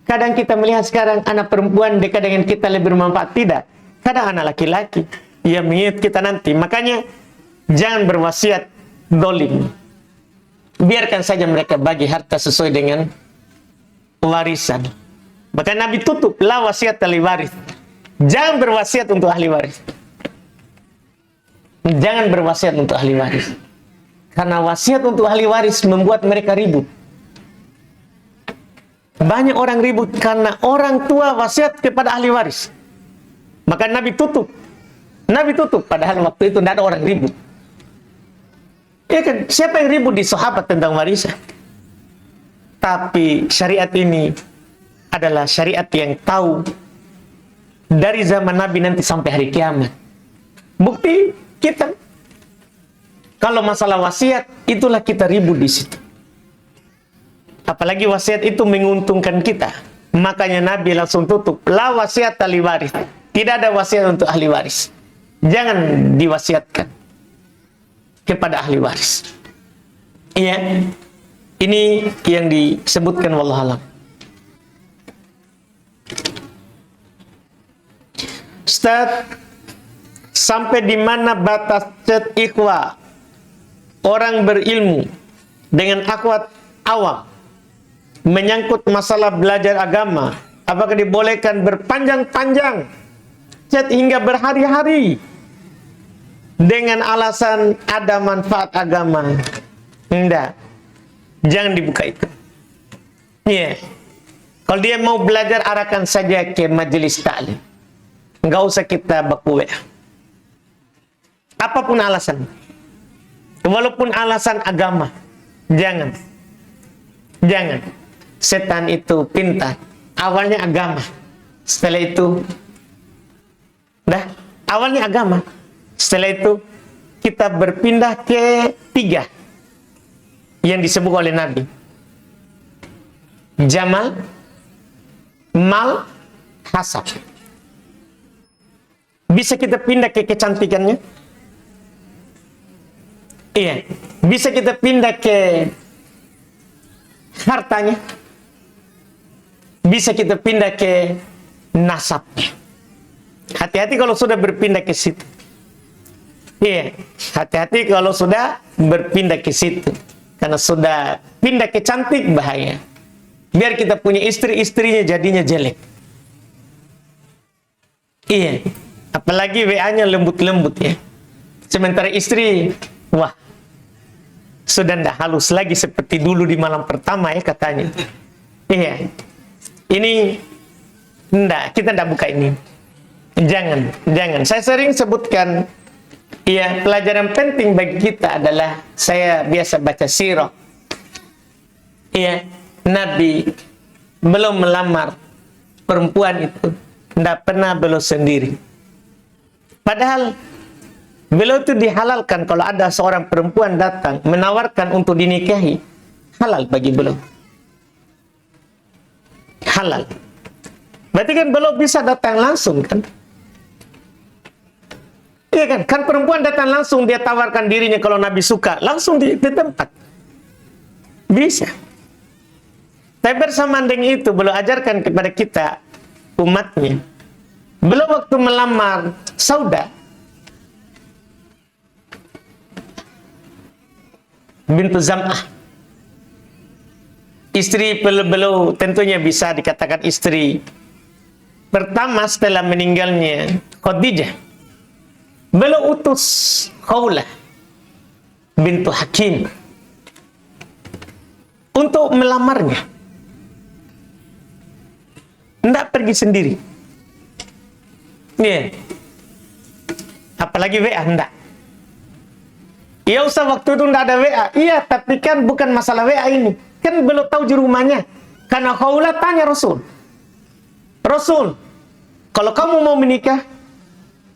Kadang kita melihat sekarang anak perempuan dekat dengan kita lebih bermanfaat. Tidak. Kadang anak laki-laki yang mengingat kita nanti. Makanya jangan berwasiat dolim. Biarkan saja mereka bagi harta sesuai dengan warisan. Maka Nabi tutup, la wasiat ahli waris. Jangan berwasiat untuk ahli waris. Jangan berwasiat untuk ahli waris. Karena wasiat untuk ahli waris membuat mereka ribut. Banyak orang ribut karena orang tua wasiat kepada ahli waris. Maka Nabi tutup. Nabi tutup, padahal waktu itu tidak ada orang ribut. Ya kan, siapa yang ribut di sahabat tentang warisan? Tapi syariat ini adalah syariat yang tahu dari zaman Nabi nanti sampai hari kiamat. Bukti kita, kalau masalah wasiat, itulah kita ribut di situ. Apalagi wasiat itu menguntungkan kita. Makanya Nabi langsung tutup, la wasiat ahli waris. Tidak ada wasiat untuk ahli waris. Jangan diwasiatkan kepada ahli waris. Iya, ini yang disebutkan wallahualam. Ustaz, sampai di mana batas cet ikhwa orang berilmu dengan akhwat awam menyangkut masalah belajar agama? Apakah dibolehkan berpanjang-panjang chat hingga berhari-hari dengan alasan ada manfaat agama? Tidak. Jangan dibuka itu. Iya. Kalau dia mau belajar, arahkan saja ke majelis ta'lim. Enggak usah kita baku. Apapun alasan. Walaupun alasan agama. Jangan. Jangan. Setan itu pintar. Awalnya agama. Setelah itu, awalnya agama. Setelah itu, kita berpindah ke 3 yang disebut oleh Nabi. Jamal, mal, hasab. Bisa kita pindah ke kecantikannya? Iya. Bisa kita pindah ke hartanya? Bisa kita pindah ke nasabnya. Hati-hati kalau sudah berpindah ke situ. Iya, hati-hati kalau sudah berpindah ke situ. Karena sudah pindah ke cantik, bahaya. Biar kita punya istri-istrinya jadinya jelek. Iya, apalagi WA-nya lembut-lembut ya. Sementara istri, wah, sudah tidak halus lagi seperti dulu di malam pertama ya katanya. Iya. Ini enggak, kita enggak buka ini. Jangan. Saya sering sebutkan, ya, pelajaran penting bagi kita adalah saya biasa baca sirah. Iya, Nabi belum melamar perempuan itu, enggak pernah beliau sendiri. Padahal beliau itu dihalalkan kalau ada seorang perempuan datang menawarkan untuk dinikahi, halal bagi beliau. Halal. Berarti kan belum bisa datang langsung kan? Iya kan? Kan perempuan datang langsung, dia tawarkan dirinya kalau Nabi suka, langsung di tempat. Bisa. Tapi bersamaan dengan itu, beliau ajarkan kepada kita, umatnya. Belum waktu melamar Saudah bintu Zam'ah. Istri beliau tentunya bisa dikatakan istri pertama setelah meninggalnya Khadijah. Beliau utus Khawlah bintu Hakim untuk melamarnya. Tidak pergi sendiri. Yeah. Apalagi WA, enggak. Ya usah waktu itu enggak ada WA. Iya, tapi kan bukan masalah WA ini. Kan belum tahu di rumahnya. Karena Khawlah tanya Rasul. Rasul, kalau kamu mau menikah,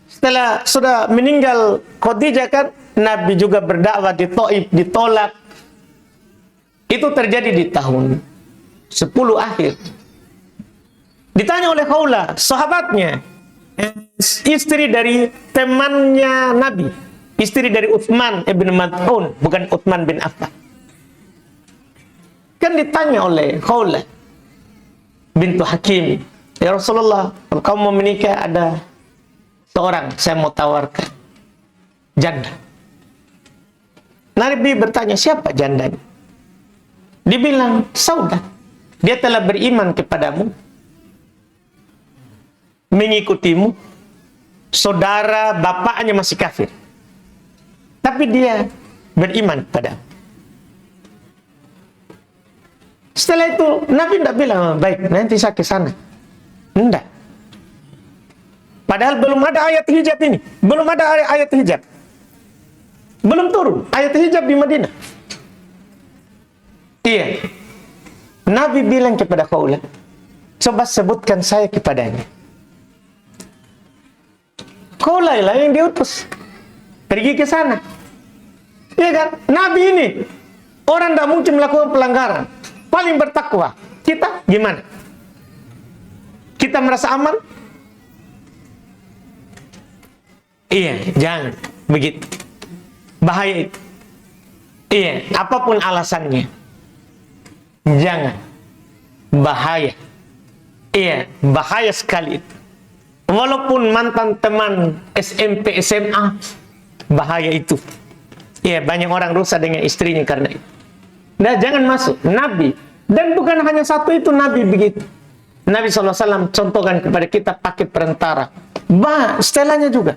setelah sudah meninggal Khadijah kan, Nabi juga berdakwah di Thaif, ditolak. Itu terjadi di tahun 10 akhir. Ditanya oleh Khawlah, sahabatnya, istri dari temannya Nabi, istri dari Utsman ibn Mad'un, bukan Utsman bin Affan. Kan ditanya oleh Khawlah bintu Hakim, ya Rasulullah, kalau kamu mau menikah, ada seorang saya mau tawarkan, janda. Nabi bertanya, siapa jandanya? Dibilang, Saudah. Dia telah beriman kepadamu, mengikutimu, saudara bapaknya masih kafir, tapi dia beriman padamu. Setelah itu Nabi tidak bilang, baik nanti saya ke sana. Tidak. Padahal belum ada ayat hijab ini, belum ada ayat hijab, belum turun ayat hijab di Madinah. Iya. Nabi bilang kepada Khawlah, coba sebutkan saya kepadanya. Khawlah lah yang diutus pergi ke sana. Iya kan? Nabi ini orang tidak mungkin melakukan pelanggaran, paling bertakwa. Kita gimana? Kita merasa aman? Iya, jangan begitu. Bahaya itu. Iya, apapun alasannya, jangan. Bahaya. Iya, bahaya sekali itu. Walaupun mantan teman SMP, SMA, bahaya itu. Iya, banyak orang rusak dengan istrinya karena itu. Nah, jangan masuk. Nabi. Dan bukan hanya satu itu, Nabi begitu. Nabi SAW contohkan kepada kita pakai perantara. Setelahnya juga.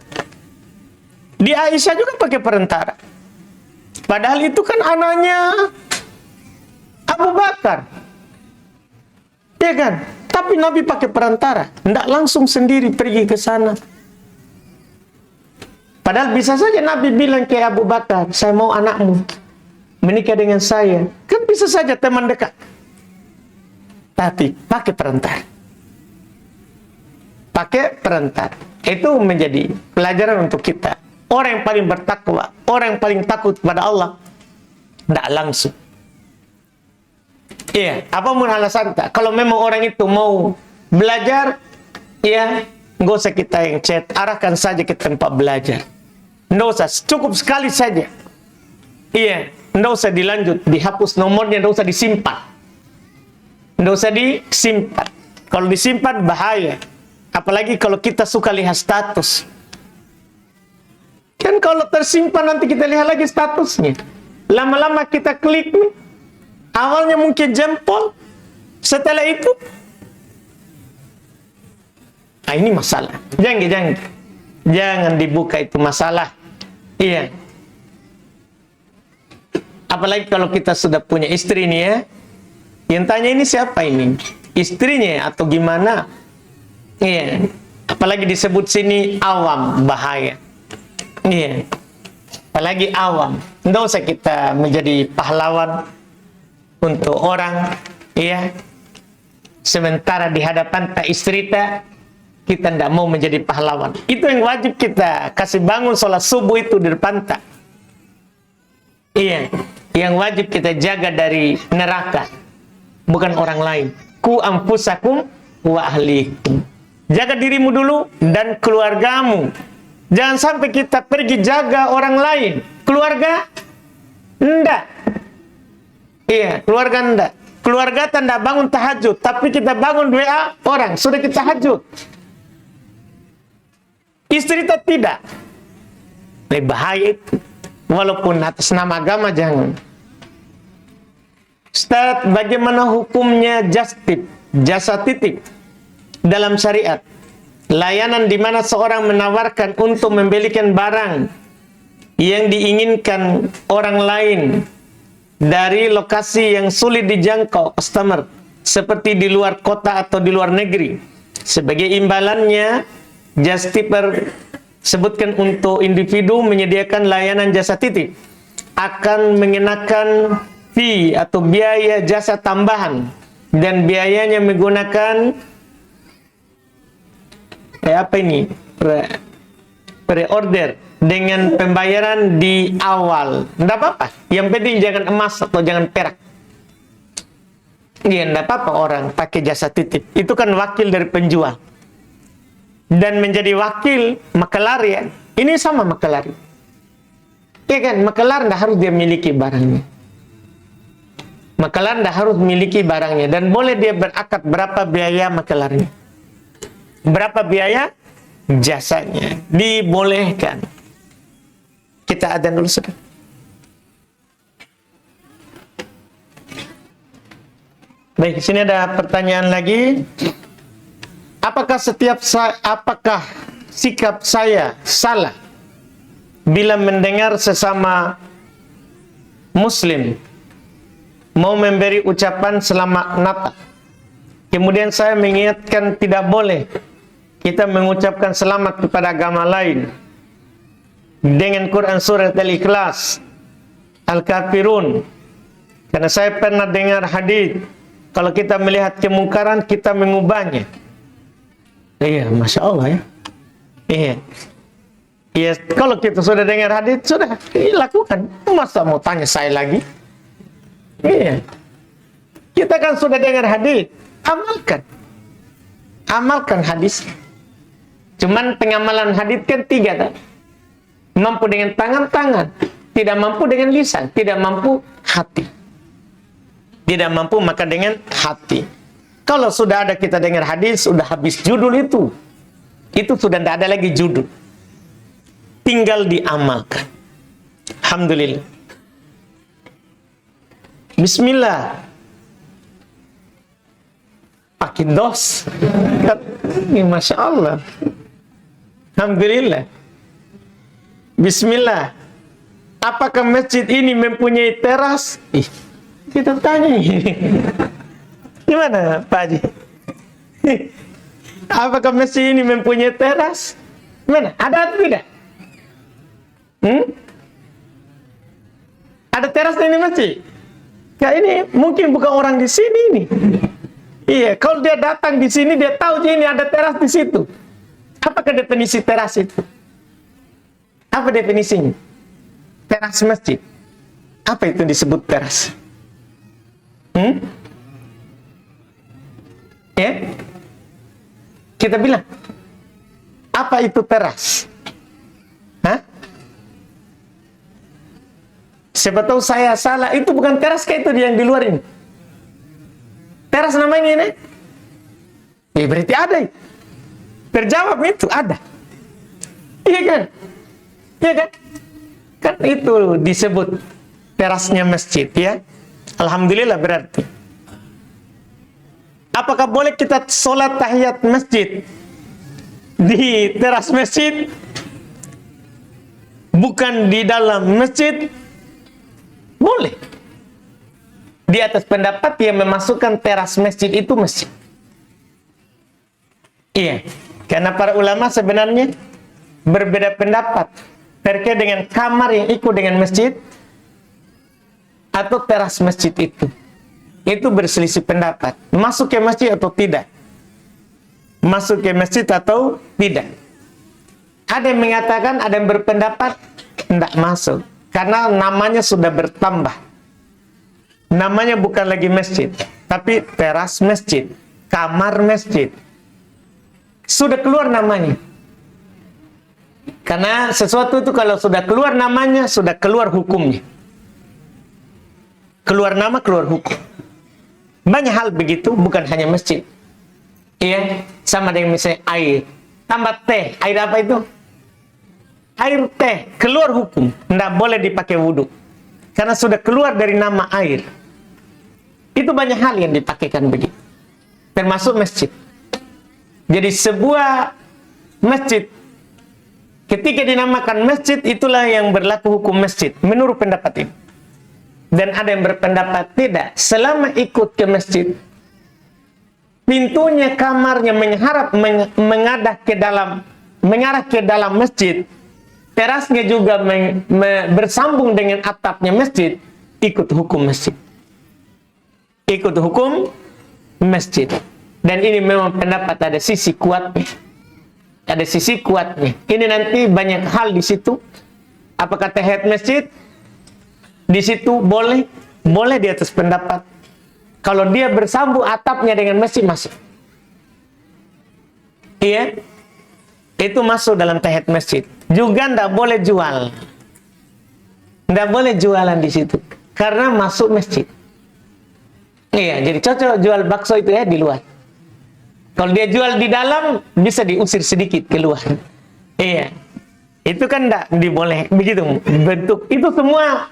Di Aisyah juga pakai perantara. Padahal itu kan anaknya Abu Bakar. Ya kan? Tapi Nabi pakai perantara. Tidak langsung sendiri pergi ke sana. Padahal bisa saja Nabi bilang ke Abu Bakar, saya mau anakmu menikah dengan saya. Kan bisa saja teman dekat. Tapi pakai perantara. Pakai perantara. Itu menjadi pelajaran untuk kita. Orang yang paling bertakwa, orang yang paling takut kepada Allah, tidak langsung. Iya, apapun alasan tak. Kalau memang orang itu mau belajar, ya, nggak usah kita yang chat, arahkan saja ke tempat belajar. Nggak usah, cukup sekali saja. Iya, nggak usah dilanjut, dihapus nomornya, nggak usah disimpan. Nggak usah disimpan. Kalau disimpan bahaya. Apalagi kalau kita suka lihat status. Kan kalau tersimpan nanti kita lihat lagi statusnya. Lama-lama kita klik nih. Awalnya mungkin jempol. Setelah itu. Nah, ini masalah. Jangan dibuka itu masalah. Iya. Apalagi kalau kita sudah punya istri nih ya. Yang tanya ini siapa ini? Istrinya atau gimana? Iya. Apalagi disebut sini awam, bahaya. Iya. Apalagi awam. Tidak usah kita menjadi pahlawan untuk orang, iya. Sementara di hadapan tak istri tak, kita tidak mau menjadi pahlawan. Itu yang wajib kita kasih bangun sholat subuh itu di depan tak. Iya. Yang wajib kita jaga dari neraka, bukan orang lain. Ku anfusakum wa ahlikum. Jaga dirimu dulu dan keluargamu. Jangan sampai kita pergi jaga orang lain. Keluarga? Enggak. Iya, keluarga enggak. Keluarga tanda bangun tahajud, tapi kita bangun WA orang, sudah kita tahajud. Istri kita tidak. Lebih bahaya itu. Walaupun atas nama agama jangan. Ustaz, bagaimana hukumnya jasa titip dalam syariat? Layanan di mana seorang menawarkan untuk membelikan barang yang diinginkan orang lain dari lokasi yang sulit dijangkau customer, seperti di luar kota atau di luar negeri. Sebagai imbalannya, just tipper sebutkan untuk individu menyediakan layanan jasa titip akan mengenakan fee atau biaya jasa tambahan, dan biayanya menggunakan pre-order dengan pembayaran di awal. Tidak apa-apa. Yang penting jangan emas atau jangan perak. Iya, tidak apa-apa orang pakai jasa titip. Itu kan wakil dari penjual. Dan menjadi wakil makelar ya. Ini sama makelar. Iya kan, makelar tidak harus dia miliki barangnya. Makelar tidak harus miliki barangnya. Dan boleh dia berakad berapa biaya makelarnya. Berapa biaya jasanya. Dibolehkan. Kita adzan dulu sudah. Baik, di sini ada pertanyaan lagi. Apakah sikap saya salah bila mendengar sesama muslim mau memberi ucapan selamat Natal, kemudian saya mengingatkan tidak boleh kita mengucapkan selamat kepada agama lain dengan Quran surat Al-Ikhlas, Al-Kafirun. Karena saya pernah dengar hadis, kalau kita melihat kemungkaran, kita mengubahnya. Iya, Masya Allah ya. Iya. Iya, kalau kita sudah dengar hadis, sudah lakukan. Masa mau tanya saya lagi? Iya. Kita kan sudah dengar hadis, amalkan. Amalkan hadis. Cuman pengamalan hadis kan 3 tadi. Mampu dengan tangan, tidak mampu dengan lisan, tidak mampu hati. Tidak mampu maka dengan hati. Kalau sudah ada kita dengar hadis, sudah habis judul itu. Itu sudah tidak ada lagi judul. Tinggal diamalkan. Alhamdulillah. Bismillah. Pakai dos. Ini Masya Allah. Alhamdulillah. Bismillah. Apakah masjid ini mempunyai teras? Kita tanya. Gimana Pak Haji? Apakah masjid ini mempunyai teras? Mana? Ada atau tidak? Ada teras ini masjid? Ya ini mungkin bukan orang di sini ini. Iya, kalau dia datang di sini dia tahu ini ada teras di situ. Apakah definisi teras itu? Apa definisinya? Teras masjid. Apa itu disebut teras? Ya? Kita bilang, apa itu teras? Hah? Siapa tahu saya salah, itu bukan teras kayak itu yang di luar ini. Teras namanya ini? Ya berarti ada. Terjawab itu, ada. Iya kan? Iya kan? Kan itu disebut terasnya masjid ya. Alhamdulillah berarti. Apakah boleh kita sholat tahiyat masjid di teras masjid? Bukan di dalam masjid? Boleh. Di atas pendapat yang memasukkan teras masjid itu masjid. Iya. Karena para ulama sebenarnya berbeda pendapat terkait dengan kamar yang ikut dengan masjid atau teras masjid itu. Itu berselisih pendapat. Masuk ke masjid atau tidak? Masuk ke masjid atau tidak? Ada yang mengatakan, ada yang berpendapat tidak masuk. Karena namanya sudah bertambah. Namanya bukan lagi masjid, tapi teras masjid. kamar masjid. Sudah keluar namanya. Karena sesuatu itu kalau sudah keluar namanya, sudah keluar hukumnya. Keluar nama, keluar hukum. Banyak hal begitu, bukan hanya masjid. Iya, sama dengan misalnya air. Tambah teh, air apa itu? Air teh, keluar hukum. Tidak boleh dipakai wudhu. Karena sudah keluar dari nama air. Itu banyak hal yang dipakaikan begitu. Termasuk masjid. Jadi sebuah masjid, ketika dinamakan masjid, itulah yang berlaku hukum masjid. Menurut pendapat ini. Dan ada yang berpendapat tidak. Selama ikut ke masjid, pintunya, kamarnya mengarah ke dalam masjid, terasnya juga bersambung dengan atapnya masjid, ikut hukum masjid. Ikut hukum masjid. Dan ini memang pendapat ada sisi kuatnya. Ada sisi kuatnya. Ini nanti banyak hal di situ. Apakah tahiyat masjid? Di situ boleh di atas pendapat. Kalau dia bersambung atapnya dengan masjid, masuk. Iya, itu masuk dalam tahiyat masjid. Juga ndak boleh jual. Ndak boleh jualan di situ, karena masuk masjid. Iya, jadi cocok jual bakso itu ya di luar. Kalau dia jual di dalam, bisa diusir sedikit keluar. Iya, itu kan ndak diboleh begitu bentuk. Itu semua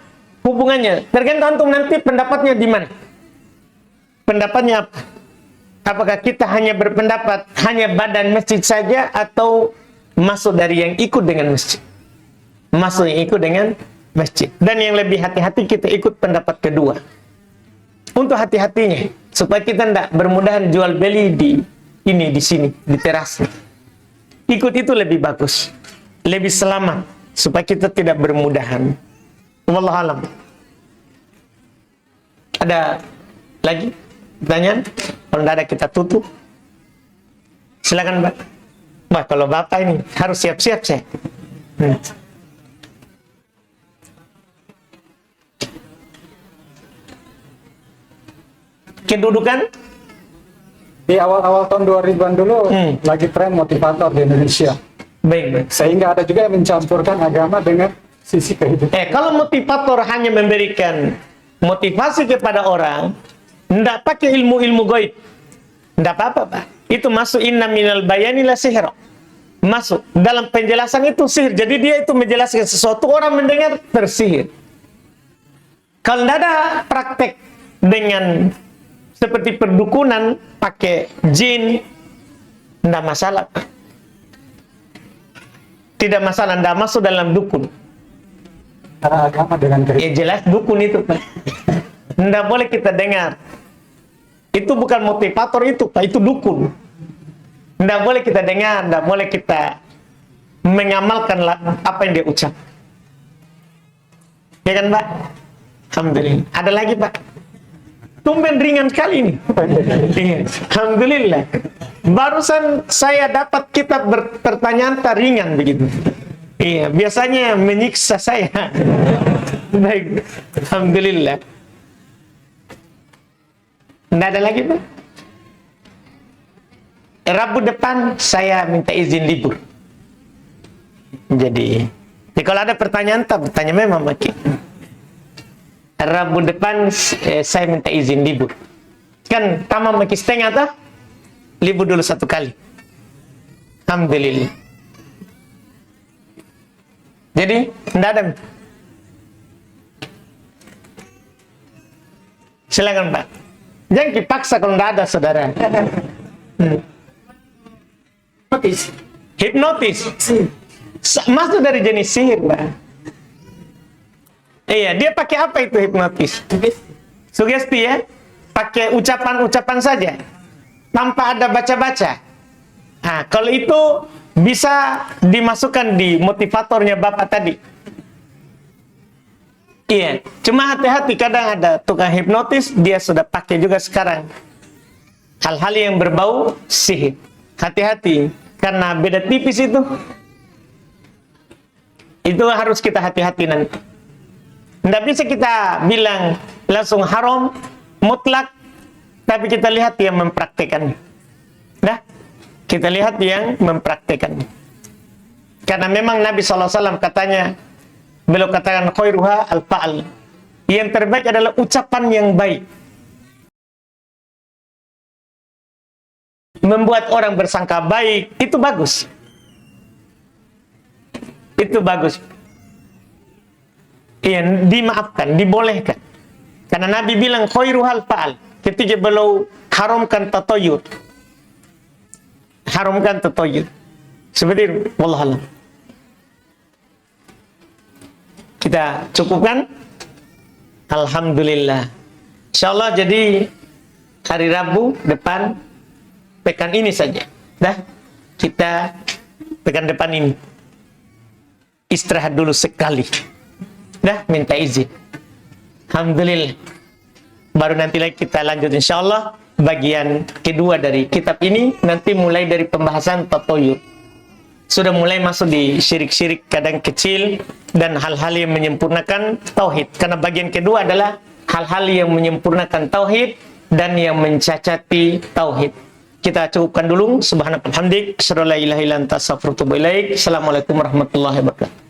hubungannya. Tergantung antum nanti pendapatnya di mana. Pendapatnya apa? Apakah kita hanya berpendapat hanya badan masjid saja, atau masuk dari yang ikut dengan masjid? Masuk yang ikut dengan masjid. Dan yang lebih hati-hati, kita ikut pendapat kedua. Untuk hati-hatinya, supaya kita tidak bermudahan jual beli di sini, di teras. Ikut itu lebih bagus, lebih selamat, supaya kita tidak bermudahan. Wallahualam. Ada lagi pertanyaan? Kalau tidak ada, kita tutup. Silakan, Mbak. Wah, kalau Bapak ini harus siap-siap saya. Kedudukan
di awal-awal tahun 2000-an dulu lagi tren motivator di Indonesia.
Baik.
Sehingga ada juga yang mencampurkan agama dengan sisi kehidupan.
Kalau motivator hanya memberikan motivasi kepada orang, tidak pakai ilmu-ilmu gaib, tidak apa-apa, Pak. Itu masuk inna minal bayani la sihra. Masuk dalam penjelasan itu sihir. Jadi dia itu menjelaskan sesuatu, orang mendengar tersihir. Kalau tidak ada praktek dengan seperti perdukunan, pakai jin, tidak masalah. Tidak masalah, tidak masuk dalam dukun.
Karena agama dengan kehidupan.
Jelas dukun itu, Pak. Tidak boleh kita dengar. Itu bukan motivator itu, Pak. Itu dukun. Tidak boleh kita dengar, tidak boleh kita mengamalkan apa yang dia ucap. Ya kan, Pak? Alhamdulillah. Ada lagi, Pak? Tumben ringan sekali ini. Alhamdulillah. Barusan saya dapat kitab pertanyaan ringan begitu. Iya, biasanya menyiksa saya. Baik. Alhamdulillah. Tidak ada lagi, Pak? Rabu depan saya minta izin libur. Jadi kalau ada pertanyaan, bertanya memang makin. Rabu depan saya minta izin libur. Kan tamam makin setengah tak? Libur dulu 1 kali. Alhamdulillah. Jadi tidak ada. Silakan, Pak. Jangan dipaksa kalau tidak ada, saudara. Hipnotis. Masuk dari jenis sihir, Pak. Iya, dia pakai apa itu hipnotis? Sugesti ya? Pakai ucapan-ucapan saja, tanpa ada baca-baca. Nah, kalau itu bisa dimasukkan di motivatornya Bapak tadi. Iya, cuma hati-hati, kadang ada tukang hipnotis, dia sudah pakai juga sekarang hal-hal yang berbau sihir. Hati-hati, karena beda tipis itu. Itu harus kita hati-hati nanti. Tidak bisa kita bilang langsung haram, mutlak, tapi kita lihat yang mempraktekannya. Kita lihat yang mempraktekannya. Karena memang Nabi SAW katanya, beliau katakan khairuha al-fa'al. Yang terbaik adalah ucapan yang baik. Membuat orang bersangka baik, itu bagus. Itu bagus. Yang dimaafkan, dibolehkan. Karena Nabi bilang khairuhal fa'al. Ketika beliau haramkan tatoyur. Haramkan tatoyur. Seperti itu. Wallahualam. Kita cukupkan. Alhamdulillah. InsyaAllah jadi hari Rabu depan pekan ini saja. Dah. Kita pekan depan ini istirahat dulu sekali. Dah, minta izin. Alhamdulillah. Baru nanti lagi kita lanjut insyaallah bagian kedua dari kitab ini, nanti mulai dari pembahasan tatoyur. Sudah mulai masuk di syirik-syirik kadang kecil dan hal-hal yang menyempurnakan tauhid. Karena bagian kedua adalah hal-hal yang menyempurnakan tauhid dan yang mencacati tauhid. Kita cukupkan dulu. Subhanallah, hamdik, asyhadu an la ilaha illa anta, astaghfiruka wa atubu ilaik. Assalamualaikum warahmatullahi wabarakatuh.